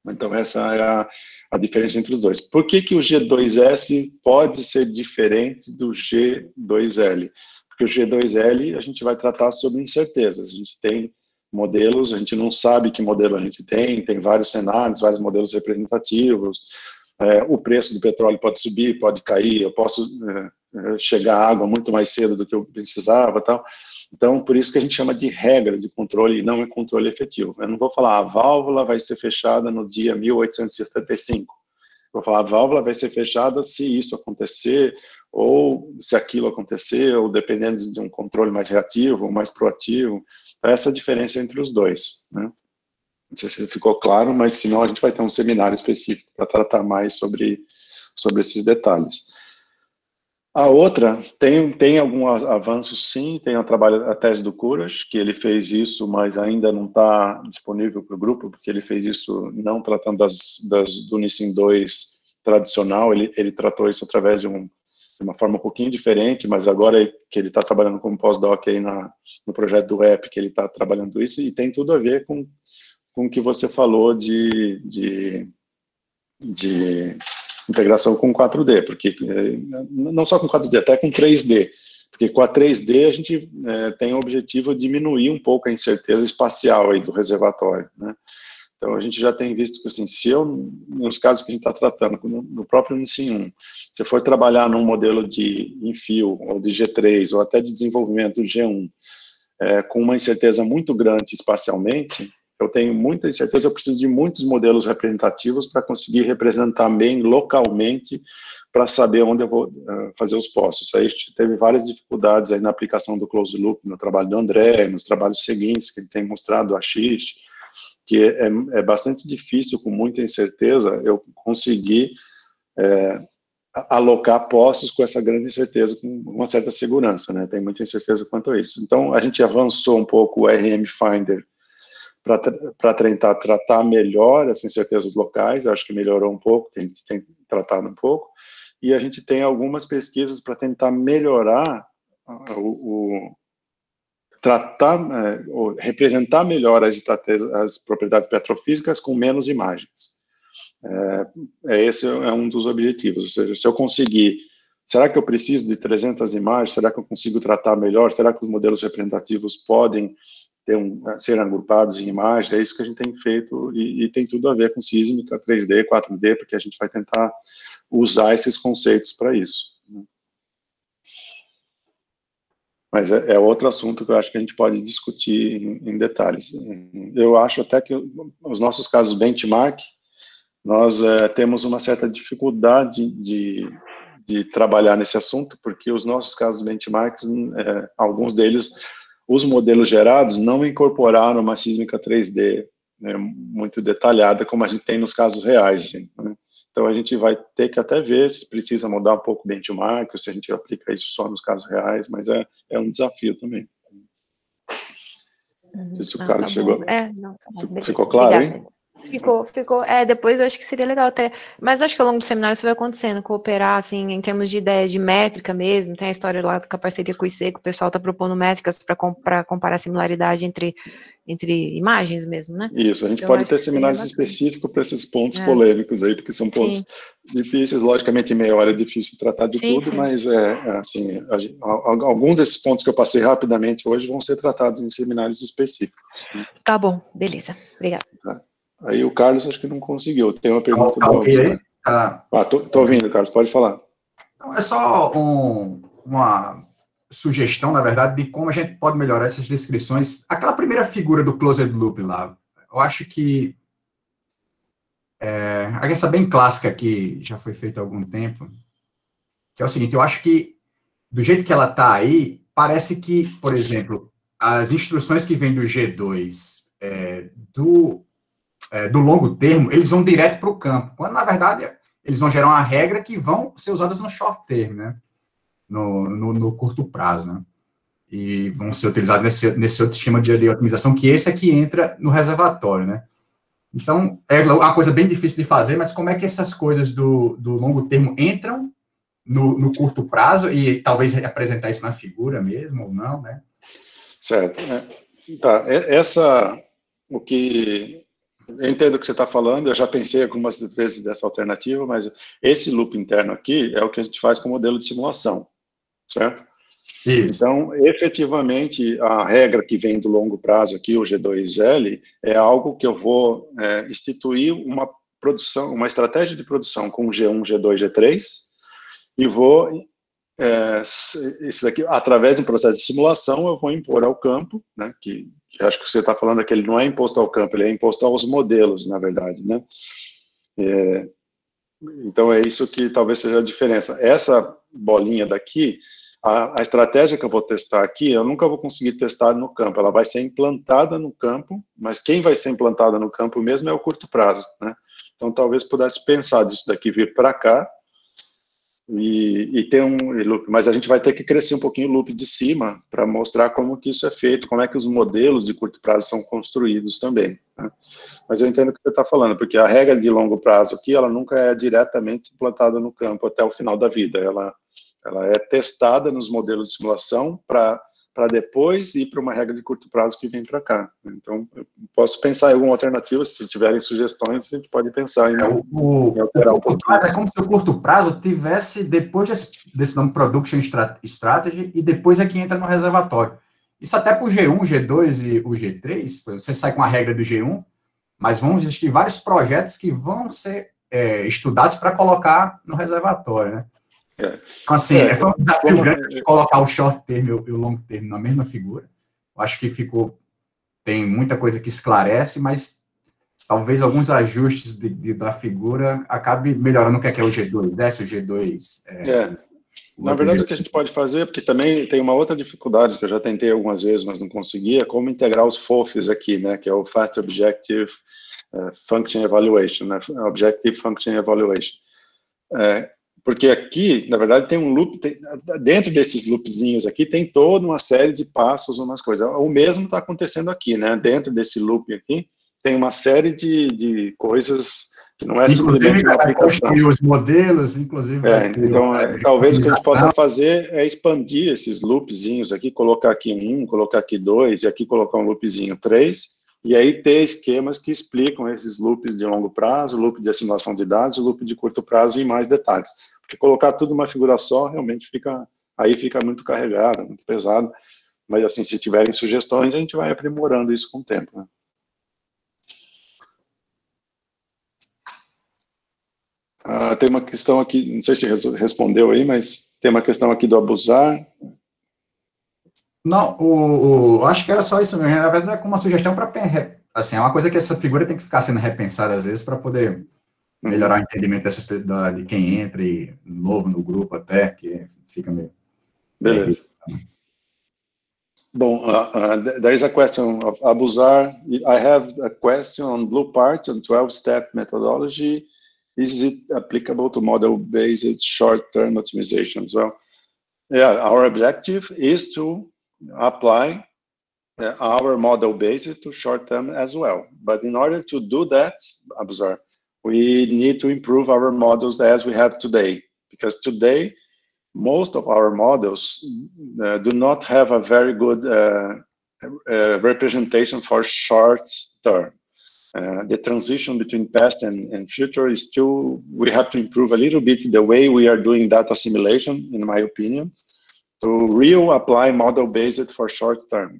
Então, essa é a diferença entre os dois. Por que o G2S pode ser diferente do G2L? Porque o G2L a gente vai tratar sobre incertezas. A gente tem modelos, a gente não sabe que modelo a gente tem vários cenários, vários modelos representativos, o preço do petróleo pode subir, pode cair, eu posso chegar à água muito mais cedo do que eu precisava, tal. Então, por isso que a gente chama de regra de controle e não é controle efetivo. Eu não vou falar, a válvula vai ser fechada no dia 1875. Vou falar, a válvula vai ser fechada se isso acontecer, ou se aquilo acontecer, ou dependendo de um controle mais reativo ou mais proativo. Então, essa é a diferença entre os dois, né? Não sei se ficou claro, mas senão a gente vai ter um seminário específico para tratar mais sobre esses detalhes. A outra, tem algum avanço sim, tem a tese do Courage, que ele fez isso, mas ainda não está disponível para o grupo, porque ele fez isso não tratando do Unisim 2 tradicional, ele tratou isso através de uma forma um pouquinho diferente, mas agora que ele está trabalhando como pós-doc aí no projeto do REP, que ele está trabalhando isso, e tem tudo a ver com o que você falou de integração com 4D, porque não só com 4D, até com 3D, porque com a 3D a gente tem o objetivo de diminuir um pouco a incerteza espacial aí do reservatório, né? Então, a gente já tem visto que, assim, se eu, nos casos que a gente está tratando, no próprio NICE 1, se for trabalhar num modelo de infio, ou de G3, ou até de desenvolvimento G1, com uma incerteza muito grande espacialmente, eu tenho muita incerteza, eu preciso de muitos modelos representativos para conseguir representar bem localmente, para saber onde eu vou fazer os postos. Aí a gente teve várias dificuldades aí na aplicação do closed loop, no trabalho do André, nos trabalhos seguintes, que ele tem mostrado a X, que é bastante difícil, com muita incerteza, eu conseguir alocar postos com essa grande incerteza, com uma certa segurança, né? Tem muita incerteza quanto a isso. Então, a gente avançou um pouco o RM Finder para tentar tratar melhor essas incertezas locais, acho que melhorou um pouco, a gente tem tratado um pouco, e a gente tem algumas pesquisas para tentar melhorar representar melhor as propriedades petrofísicas com menos imagens. Esse é um dos objetivos, ou seja, se eu conseguir, será que eu preciso de 300 imagens, será que eu consigo tratar melhor, será que os modelos representativos podem ser agrupados em imagens? É isso que a gente tem feito, e tem tudo a ver com sísmica, 3D, 4D, porque a gente vai tentar usar esses conceitos para isso. Mas é outro assunto que eu acho que a gente pode discutir em detalhes. Eu acho até que os nossos casos benchmark, nós temos uma certa dificuldade de trabalhar nesse assunto, porque os nossos casos benchmarks, alguns deles, os modelos gerados não incorporaram uma sísmica 3D muito detalhada, como a gente tem nos casos reais, assim, né? Então, a gente vai ter que até ver se precisa mudar um pouco o benchmark, ou se a gente aplica isso só nos casos reais, mas é um desafio também. Não sei se o Carlos chegou. Ficou claro, hein? Ficou. Depois eu acho que seria legal até, mas acho que ao longo do seminário isso vai acontecendo, cooperar, assim, em termos de ideia de métrica mesmo, tem a história lá com a parceria com o IC, que o pessoal está propondo métricas para comparar a similaridade entre imagens mesmo, né? Isso, a gente pode ter seminários específicos para esses pontos polêmicos aí, porque são pontos difíceis, logicamente em meia hora é difícil tratar de tudo, mas assim, alguns desses pontos que eu passei rapidamente hoje vão ser tratados em seminários específicos. Tá bom, beleza, obrigada. Tá. Aí o Carlos acho que não conseguiu. Tem uma pergunta do okay. Tô ouvindo, Carlos, pode falar. Não, é só uma sugestão, na verdade, de como a gente pode melhorar essas descrições. Aquela primeira figura do closed loop lá, eu acho que essa bem clássica que já foi feita há algum tempo, que é o seguinte, eu acho que do jeito que ela está aí, parece que, por exemplo, as instruções que vêm do G2 do longo termo, eles vão direto para o campo, quando, na verdade, eles vão gerar uma regra que vão ser usadas no short term, né? No curto prazo, né? E vão ser utilizados nesse outro sistema de otimização, que esse aqui entra no reservatório, né? Então, é uma coisa bem difícil de fazer, mas como é que essas coisas do longo termo entram no curto prazo, e talvez apresentar isso na figura mesmo, ou não, né? Certo. Tá, o que... Eu entendo o que você está falando, eu já pensei algumas vezes dessa alternativa, mas esse loop interno aqui é o que a gente faz com o modelo de simulação, certo? Isso. Então, efetivamente, a regra que vem do longo prazo aqui, o G2L, é algo que eu vou instituir uma estratégia de produção com G1, G2, G3, e vou, isso daqui, através de um processo de simulação, eu vou impor ao campo, né, que acho que você está falando que ele não é imposto ao campo, ele é imposto aos modelos, na verdade, né? Então, é isso que talvez seja a diferença. Essa bolinha daqui, a estratégia que eu vou testar aqui, eu nunca vou conseguir testar no campo, ela vai ser implantada no campo, mas quem vai ser implantada no campo mesmo é o curto prazo, né? Então, talvez pudesse pensar disso daqui vir para cá, e ter um loop, mas a gente vai ter que crescer um pouquinho o loop de cima para mostrar como que isso é feito, como é que os modelos de curto prazo são construídos também, né? Mas eu entendo o que você está falando, porque a regra de longo prazo aqui, ela nunca é diretamente implantada no campo até o final da vida, ela é testada nos modelos de simulação para depois ir para uma regra de curto prazo que vem para cá. Então, eu posso pensar em alguma alternativa, se tiverem sugestões, a gente pode pensar em alterar um pouquinho. Mas é como se o curto prazo tivesse depois desse nome Production Strategy e depois é que entra no reservatório. Isso até para o G1, G2 e o G3, você sai com a regra do G1, mas vão existir vários projetos que vão ser estudados para colocar no reservatório, né? Então, assim, foi um desafio grande de colocar o short term e o long term na mesma figura. Eu acho que tem muita coisa que esclarece, mas talvez alguns ajustes da figura acabe melhorando o que é o G2S, o G2... Na verdade, o que a gente pode fazer, porque também tem uma outra dificuldade que eu já tentei algumas vezes, mas não consegui, é como integrar os FOFs aqui, né, que é o Fast Objective Function Evaluation, né, Objective Function Evaluation. Porque aqui, na verdade, tem um loop, dentro desses loopzinhos aqui, tem toda uma série de passos, umas coisas. O mesmo está acontecendo aqui, né, dentro desse loop aqui, tem uma série de coisas que não é simplesmente uma aplicação. Construir os modelos, inclusive. Então, talvez o que a gente possa fazer é expandir esses loopzinhos aqui, colocar aqui 1, colocar aqui 2, e aqui colocar um loopzinho 3, e aí ter esquemas que explicam esses loops de longo prazo, loop de assimilação de dados, loop de curto prazo em mais detalhes. Porque colocar tudo numa figura só, realmente fica muito carregado, muito pesado. Mas, assim, se tiverem sugestões, a gente vai aprimorando isso com o tempo, né? Tem uma questão aqui, não sei se respondeu aí, mas tem uma questão aqui do abusar. Não, acho que era só isso mesmo. Na verdade, é como uma sugestão para... Assim, é uma coisa que essa figura tem que ficar sendo repensada às vezes para poder melhorar o entendimento de quem entra e novo no grupo até, que fica meio... Beleza. Bom, there is a question of abusar. I have a question on Blue Part, on 12-step methodology. Is it applicable to model-based short-term optimization as well? Yeah, our objective is to apply our model-based to short-term as well. But in order to do that, Abuzar, we need to improve our models as we have today. Because today, most of our models do not have a very good representation for short-term. The transition between past and future is still, we have to improve a little bit the way we are doing data assimilation, in my opinion, to apply model-based for short term.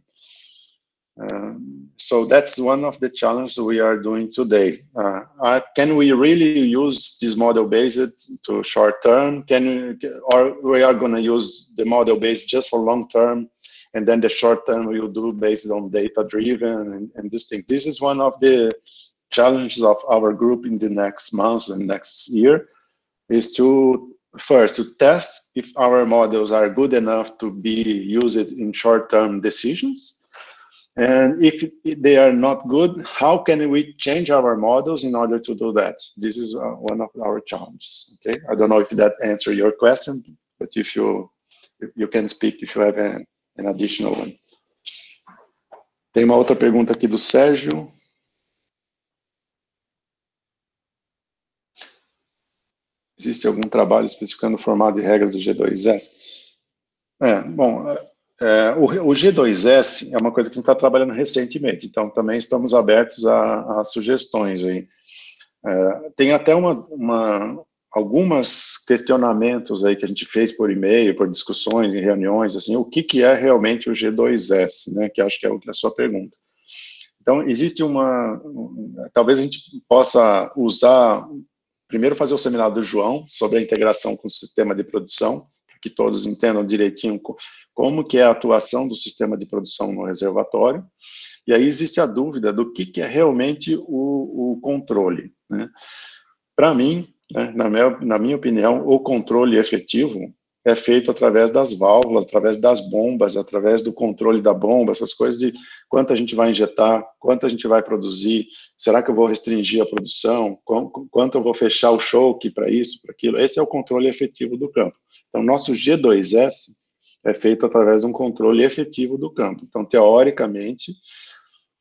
So that's one of the challenges we are doing today. Can we really use this model-based to short term? Or we are going to use the model-based just for long term, and then the short term we will do based on data-driven and this thing. This is one of the challenges of our group in the next months and next year, is to first to test if our models are good enough to be used in short-term decisions. And if they are not good, how can we change our models in order to do that? This is one of our challenges. Okay, I don't know if that answers your question, but if you can speak if you have an additional one. Tem uma outra pergunta aqui do Sérgio. Existe algum trabalho especificando o formato de regras do G2S? O G2S é uma coisa que a gente está trabalhando recentemente, então também estamos abertos a sugestões aí. Tem até alguns questionamentos aí que a gente fez por e-mail, por discussões, em reuniões, assim, o que é realmente o G2S, né, que acho que é a sua pergunta. Então, existe talvez a gente possa usar, primeiro fazer o seminário do João, sobre a integração com o sistema de produção, para que todos entendam direitinho como que é a atuação do sistema de produção no reservatório, e aí existe a dúvida do que é realmente o controle, né? Para mim, né, na minha opinião, o controle efetivo é feito através das válvulas, através das bombas, através do controle da bomba, essas coisas de quanto a gente vai injetar, quanto a gente vai produzir, será que eu vou restringir a produção, quanto eu vou fechar o choke para isso, para aquilo. Esse é o controle efetivo do campo. Então, nosso G2S é feito através de um controle efetivo do campo. Então, teoricamente,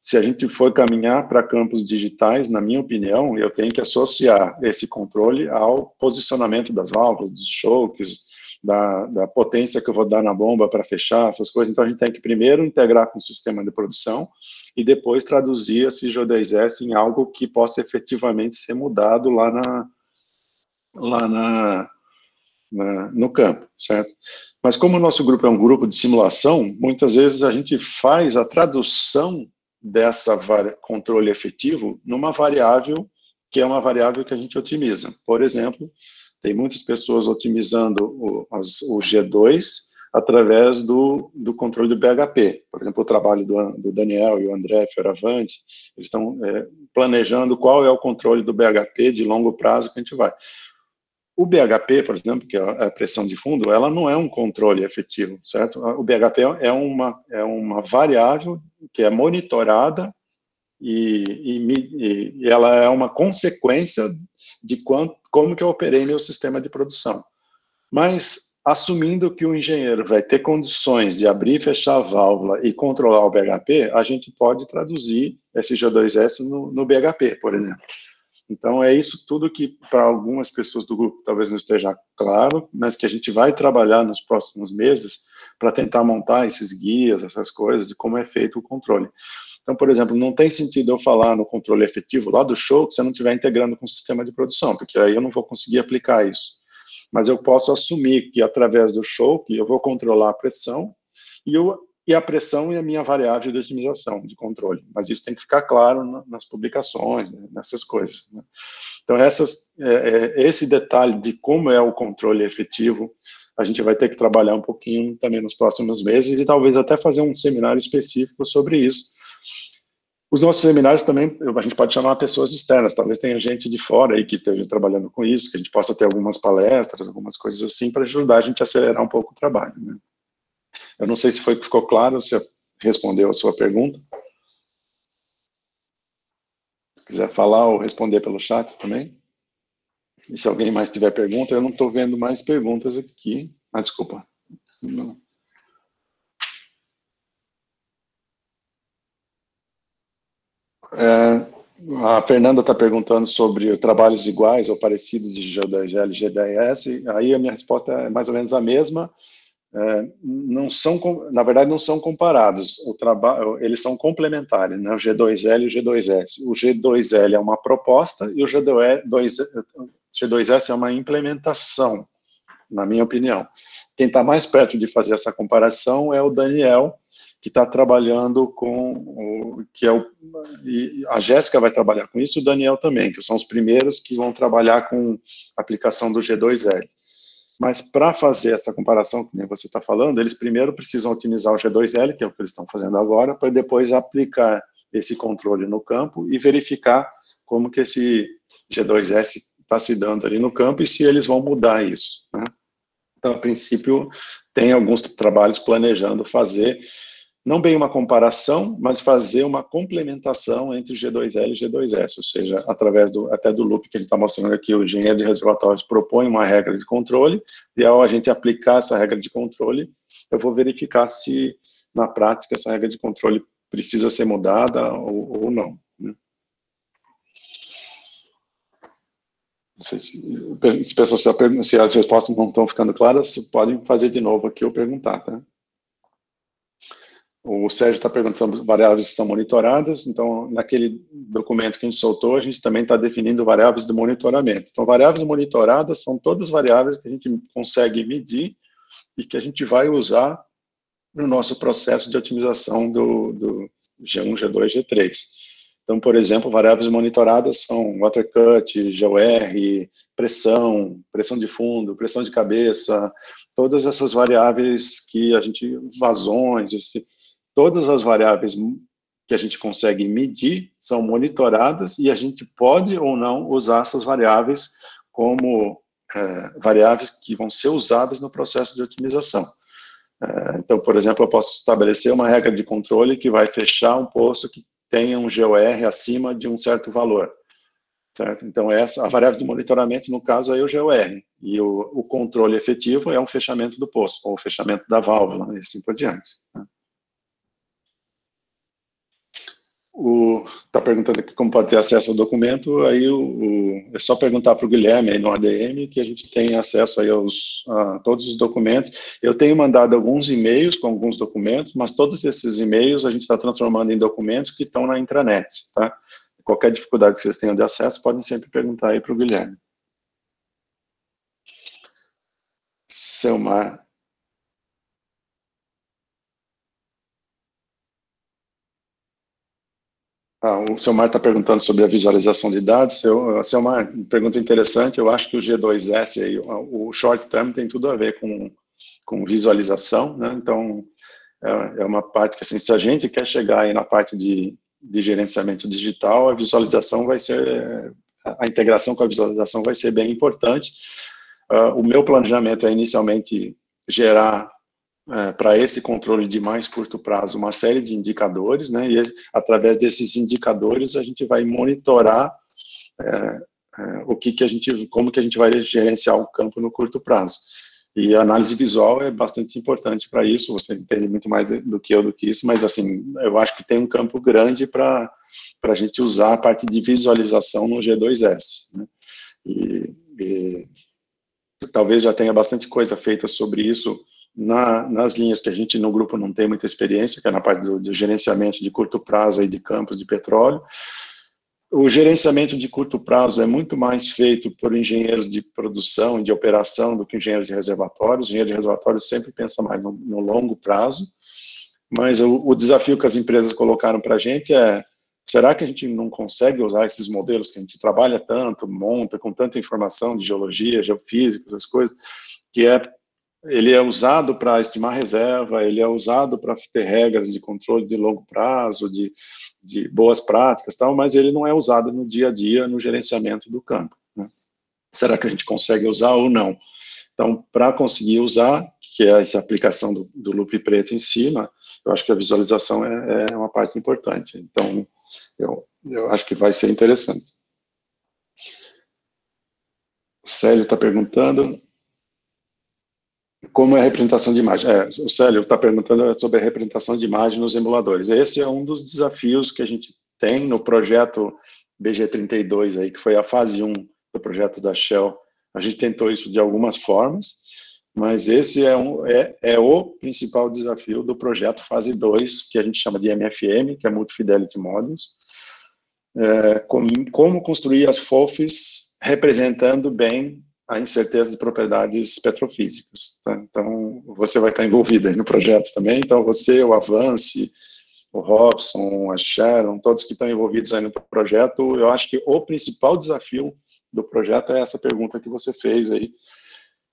se a gente for caminhar para campos digitais, na minha opinião, eu tenho que associar esse controle ao posicionamento das válvulas, dos chokes, da potência que eu vou dar na bomba para fechar, essas coisas. Então, a gente tem que primeiro integrar com o sistema de produção e depois traduzir esse G2S em algo que possa efetivamente ser mudado no campo, certo? Mas como o nosso grupo é um grupo de simulação, muitas vezes a gente faz a tradução dessa controle efetivo numa variável que é uma variável que a gente otimiza. Por exemplo, tem muitas pessoas otimizando o G2 através do controle do BHP. Por exemplo, o trabalho do Daniel e o André Fioravanti, eles estão planejando qual é o controle do BHP de longo prazo que a gente vai. O BHP, por exemplo, que é a pressão de fundo, ela não é um controle efetivo, certo? O BHP é uma variável que é monitorada e ela é uma consequência de como que eu operei meu sistema de produção. Mas, assumindo que o engenheiro vai ter condições de abrir e fechar a válvula e controlar o BHP, a gente pode traduzir esse G2S no BHP, por exemplo. Então, é isso tudo que, para algumas pessoas do grupo, talvez não esteja claro, mas que a gente vai trabalhar nos próximos meses para tentar montar esses guias, essas coisas, de como é feito o controle. Então, por exemplo, não tem sentido eu falar no controle efetivo lá do show que você não estiver integrando com o sistema de produção, porque aí eu não vou conseguir aplicar isso. Mas eu posso assumir que, através do show, que eu vou controlar a pressão e a pressão é a minha variável de otimização, de controle. Mas isso tem que ficar claro nas publicações, né, nessas coisas. Né? Então, esse detalhe de como é o controle efetivo, a gente vai ter que trabalhar um pouquinho também nos próximos meses e talvez até fazer um seminário específico sobre isso. Os nossos seminários também, a gente pode chamar pessoas externas, talvez tenha gente de fora aí que esteja trabalhando com isso, que a gente possa ter algumas palestras, algumas coisas assim, para ajudar a gente a acelerar um pouco o trabalho. Né? Eu não sei se ficou claro, se respondeu a sua pergunta. Se quiser falar ou responder pelo chat também. E se alguém mais tiver pergunta, eu não estou vendo mais perguntas aqui. Ah, desculpa. Não. A Fernanda está perguntando sobre trabalhos iguais ou parecidos de G2L e G10S. Aí a minha resposta é mais ou menos a mesma. Não são, na verdade, não são comparados. Eles são complementares, né? O G2L e o G2S. O G2L é uma proposta e o G2S é uma implementação, na minha opinião. Quem está mais perto de fazer essa comparação é o Daniel, que está trabalhando e a Jéssica vai trabalhar com isso, o Daniel também, que são os primeiros que vão trabalhar com a aplicação do G2L. Mas para fazer essa comparação, como você está falando, eles primeiro precisam otimizar o G2L, que é o que eles estão fazendo agora, para depois aplicar esse controle no campo e verificar como que esse G2S está se dando ali no campo e se eles vão mudar isso. Né? Então, a princípio, tem alguns trabalhos planejando fazer, não bem uma comparação, mas fazer uma complementação entre o G2L e o G2S, ou seja, através até do loop que ele está mostrando aqui, o engenheiro de reservatórios propõe uma regra de controle, e ao a gente aplicar essa regra de controle, eu vou verificar se, na prática, essa regra de controle precisa ser mudada ou não. Né? Não sei se as respostas não estão ficando claras, podem fazer de novo aqui ou perguntar, tá? O Sérgio está perguntando sobre variáveis que são monitoradas, então, naquele documento que a gente soltou, a gente também está definindo variáveis de monitoramento. Então, variáveis monitoradas são todas variáveis que a gente consegue medir e que a gente vai usar no nosso processo de otimização do G1, G2, G3. Então, por exemplo, variáveis monitoradas são water cut, GOR, pressão de fundo, pressão de cabeça, todas essas variáveis que a gente, vazões, todas as variáveis que a gente consegue medir são monitoradas e a gente pode ou não usar essas variáveis como variáveis que vão ser usadas no processo de otimização. Então, por exemplo, eu posso estabelecer uma regra de controle que vai fechar um posto que tenha um GOR acima de um certo valor. Certo? Então, a variável de monitoramento, no caso, é o GOR. E o controle efetivo é um fechamento do poço, ou o fechamento da válvula, e assim por diante. Está perguntando aqui como pode ter acesso ao documento, aí é só perguntar para o Guilherme aí no ADM que a gente tem acesso aí a todos os documentos. Eu tenho mandado alguns e-mails com alguns documentos, mas todos esses e-mails a gente está transformando em documentos que estão na intranet, tá? Qualquer dificuldade que vocês tenham de acesso, podem sempre perguntar aí para o Guilherme. Selmar. O seu Mar está perguntando sobre a visualização de dados. Seu Mar, pergunta interessante. Eu acho que o G2S, aí, o short term, tem tudo a ver com visualização, né? Então, é uma parte que, assim, se a gente quer chegar aí na parte de gerenciamento digital, a visualização vai ser, a integração com a visualização vai ser bem importante. O meu planejamento é inicialmente gerar para esse controle de mais curto prazo uma série de indicadores, né, e através desses indicadores a gente vai monitorar como que a gente vai gerenciar o campo no curto prazo. E a análise visual é bastante importante para isso, você entende muito mais do que eu do que isso, mas assim, eu acho que tem um campo grande para a gente usar a parte de visualização no G2S, né? E talvez já tenha bastante coisa feita sobre isso nas linhas que a gente no grupo não tem muita experiência, que é na parte do gerenciamento de curto prazo aí de campos de petróleo. O gerenciamento de curto prazo é muito mais feito por engenheiros de produção e de operação do que engenheiros de reservatórios. O engenheiro de reservatórios sempre pensa mais no longo prazo, mas o desafio que as empresas colocaram para a gente é: será que a gente não consegue usar esses modelos que a gente trabalha tanto, monta com tanta informação de geologia, geofísica, essas coisas, que ele é usado para estimar reserva, ele é usado para ter regras de controle de longo prazo, de boas práticas, tal, mas ele não é usado no dia a dia, no gerenciamento do campo, né? Será que a gente consegue usar ou não? Então, para conseguir usar, que é essa aplicação do loop preto em cima, eu acho que a visualização é uma parte importante. Então, eu acho que vai ser interessante. O Célio está perguntando como é a representação de imagem. O Célio está perguntando sobre a representação de imagem nos emuladores. Esse é um dos desafios que a gente tem no projeto BG32, aí, que foi a fase 1 do projeto da Shell. A gente tentou isso de algumas formas, mas esse é o principal desafio do projeto fase 2, que a gente chama de MFM, que é Multi-Fidelity Models. Como construir as FOFs representando bem a incerteza de propriedades petrofísicas, tá? Então, você vai estar envolvido aí no projeto também, então você, o Avance, o Robson, a Sharon, todos que estão envolvidos aí no projeto, eu acho que o principal desafio do projeto é essa pergunta que você fez aí,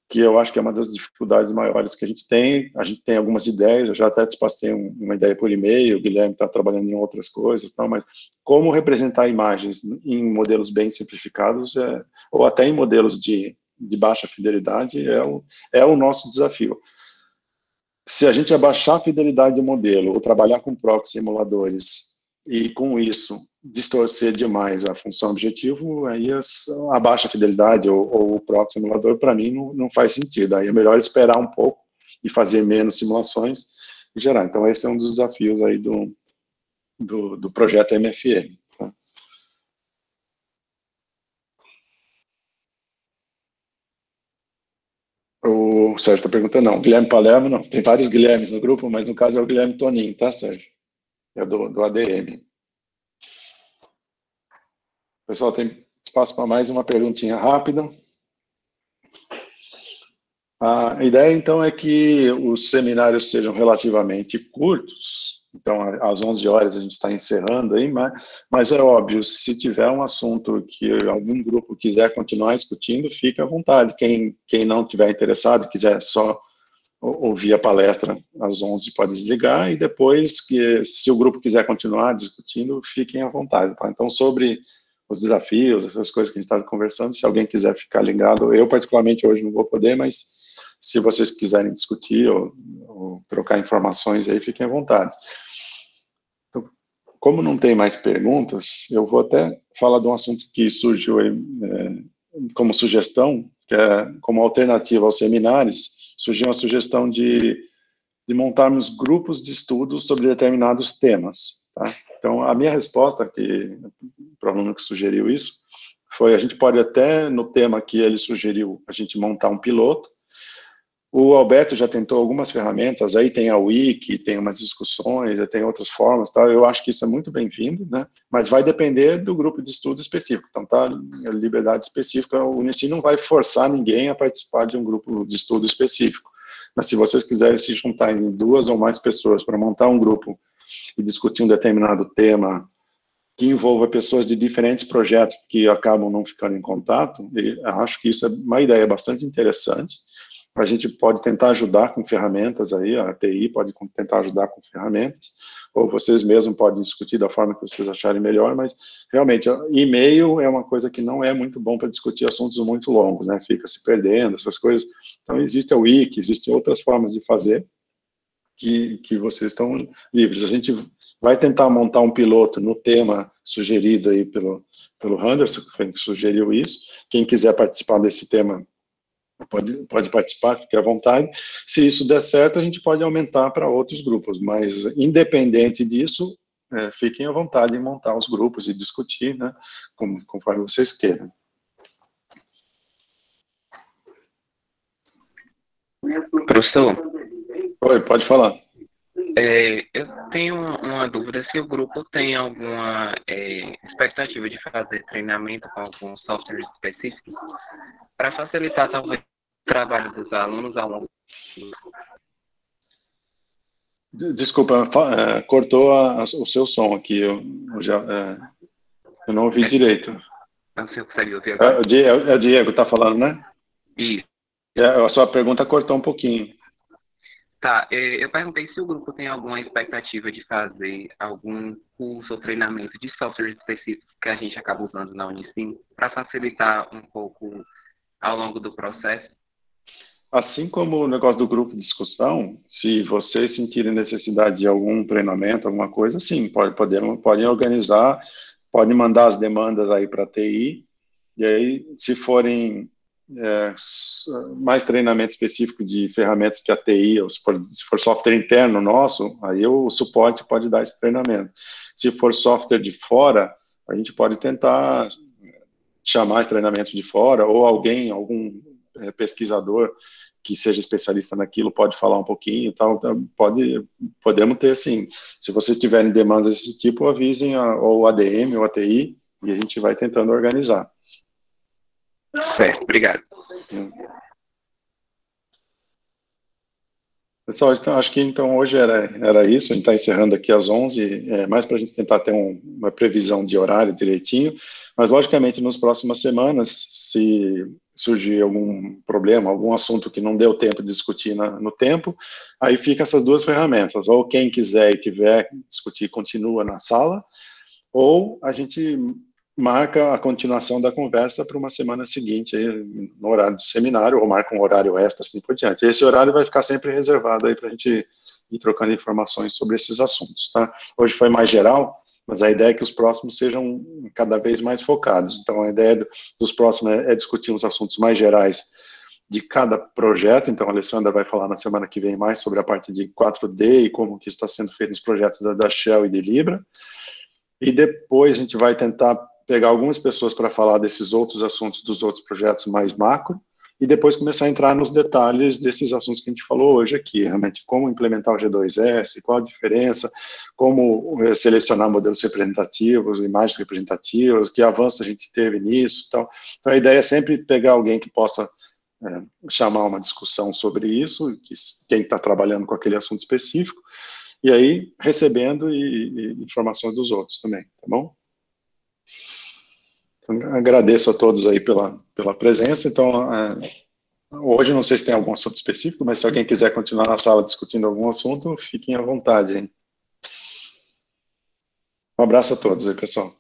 que eu acho que é uma das dificuldades maiores que a gente tem algumas ideias, eu já até te passei uma ideia por e-mail, o Guilherme está trabalhando em outras coisas, tal, mas como representar imagens em modelos bem simplificados, ou até em modelos de baixa fidelidade, é o nosso desafio. Se a gente abaixar a fidelidade do modelo, ou trabalhar com proxy emuladores, e com isso distorcer demais a função objetivo, aí a baixa fidelidade ou o proxy emulador, para mim, não faz sentido. Aí é melhor esperar um pouco e fazer menos simulações e gerar. Então, esse é um dos desafios aí do projeto MFM. Tá? O Sérgio está perguntando, não, Guilherme Palermo, não, tem vários Guilhermes no grupo, mas no caso é o Guilherme Tonin, tá, Sérgio? É do ADM. Pessoal, tem espaço para mais uma perguntinha rápida. A ideia, então, é que os seminários sejam relativamente curtos. Então, às 11 horas a gente está encerrando aí, mas é óbvio, se tiver um assunto que algum grupo quiser continuar discutindo, fique à vontade. Quem não tiver interessado, quiser só ouvir a palestra às 11, pode desligar, e depois, se o grupo quiser continuar discutindo, fiquem à vontade. Tá? Então, sobre os desafios, essas coisas que a gente está conversando, se alguém quiser ficar ligado, eu particularmente hoje não vou poder, mas se vocês quiserem discutir ou trocar informações aí, fiquem à vontade. Então, como não tem mais perguntas, eu vou até falar de um assunto que surgiu aí, como sugestão, que é como alternativa aos seminários, surgiu uma sugestão de montarmos grupos de estudos sobre determinados temas. Tá? Então, a minha resposta, para o aluno que sugeriu isso, foi: a gente pode até, no tema que ele sugeriu, a gente montar um piloto. O Alberto já tentou algumas ferramentas, aí tem a Wiki, tem umas discussões, tem outras formas, tá? Eu acho que isso é muito bem-vindo, né? Mas vai depender do grupo de estudo específico. Então, tá, liberdade específica, o Unici não vai forçar ninguém a participar de um grupo de estudo específico. Mas se vocês quiserem se juntar em 2 ou mais pessoas para montar um grupo e discutir um determinado tema que envolva pessoas de diferentes projetos que acabam não ficando em contato, e acho que isso é uma ideia bastante interessante. A gente pode tentar ajudar com ferramentas aí, a TI pode tentar ajudar com ferramentas, ou vocês mesmos podem discutir da forma que vocês acharem melhor, mas realmente, e-mail é uma coisa que não é muito bom para discutir assuntos muito longos, né, fica se perdendo, essas coisas. Então, existe a Wiki, existem outras formas de fazer, que vocês estão livres. A gente vai tentar montar um piloto no tema sugerido aí pelo Anderson, que foi que sugeriu isso. Quem quiser participar desse tema, pode participar, fique à vontade. Se isso der certo, a gente pode aumentar para outros grupos, mas independente disso, fiquem à vontade em montar os grupos e discutir, né, conforme vocês queiram. Professor? Oi, pode falar. Eu tenho uma dúvida se o grupo tem alguma expectativa de fazer treinamento com algum software específico para facilitar talvez o trabalho dos alunos ao longo do... Desculpa, cortou o seu som aqui, eu não ouvi direito. Você consegue ouvir agora? É o Diego que está falando, né? Isso. A sua pergunta cortou um pouquinho. Tá, eu perguntei se o grupo tem alguma expectativa de fazer algum curso ou treinamento de software específico que a gente acaba usando na Unicim para facilitar um pouco ao longo do processo. Assim como o negócio do grupo de discussão, se vocês sentirem necessidade de algum treinamento, alguma coisa, sim, podem organizar, podem mandar as demandas aí para a TI, e aí, se forem mais treinamento específico de ferramentas que a TI, ou se for software interno nosso, aí o suporte pode dar esse treinamento. Se for software de fora, a gente pode tentar chamar esse treinamento de fora, ou algum pesquisador que seja especialista naquilo pode falar um pouquinho e tal. Então, podemos ter, assim, se vocês tiverem demandas desse tipo, avisem ou o ADM ou a TI, e a gente vai tentando organizar. Certo, obrigado. Pessoal, então, acho que então hoje era isso, a gente está encerrando aqui às 11, mais para a gente tentar ter uma previsão de horário direitinho, mas logicamente nas próximas semanas, se surgir algum problema, algum assunto que não deu tempo de discutir no tempo, aí fica essas duas ferramentas, ou quem quiser e tiver que discutir continua na sala, ou a gente marca a continuação da conversa para uma semana seguinte, aí, no horário do seminário, ou marca um horário extra, assim por diante. Esse horário vai ficar sempre reservado aí para a gente ir trocando informações sobre esses assuntos, tá? Hoje foi mais geral, mas a ideia é que os próximos sejam cada vez mais focados. Então, a ideia dos próximos é discutir os assuntos mais gerais de cada projeto. Então, a Alessandra vai falar na semana que vem mais sobre a parte de 4D e como que isso está sendo feito nos projetos da Shell e de Libra. E depois a gente vai tentar pegar algumas pessoas para falar desses outros assuntos, dos outros projetos mais macro, e depois começar a entrar nos detalhes desses assuntos que a gente falou hoje aqui, realmente como implementar o G2S, qual a diferença, como selecionar modelos representativos, imagens representativas, que avanço a gente teve nisso, tal. Então a ideia é sempre pegar alguém que possa chamar uma discussão sobre isso, quem está trabalhando com aquele assunto específico, e aí recebendo informações dos outros também, tá bom? Então, agradeço a todos aí pela presença. Então, hoje não sei se tem algum assunto específico, mas se alguém quiser continuar na sala discutindo algum assunto, fiquem à vontade, hein? Um abraço a todos aí, pessoal.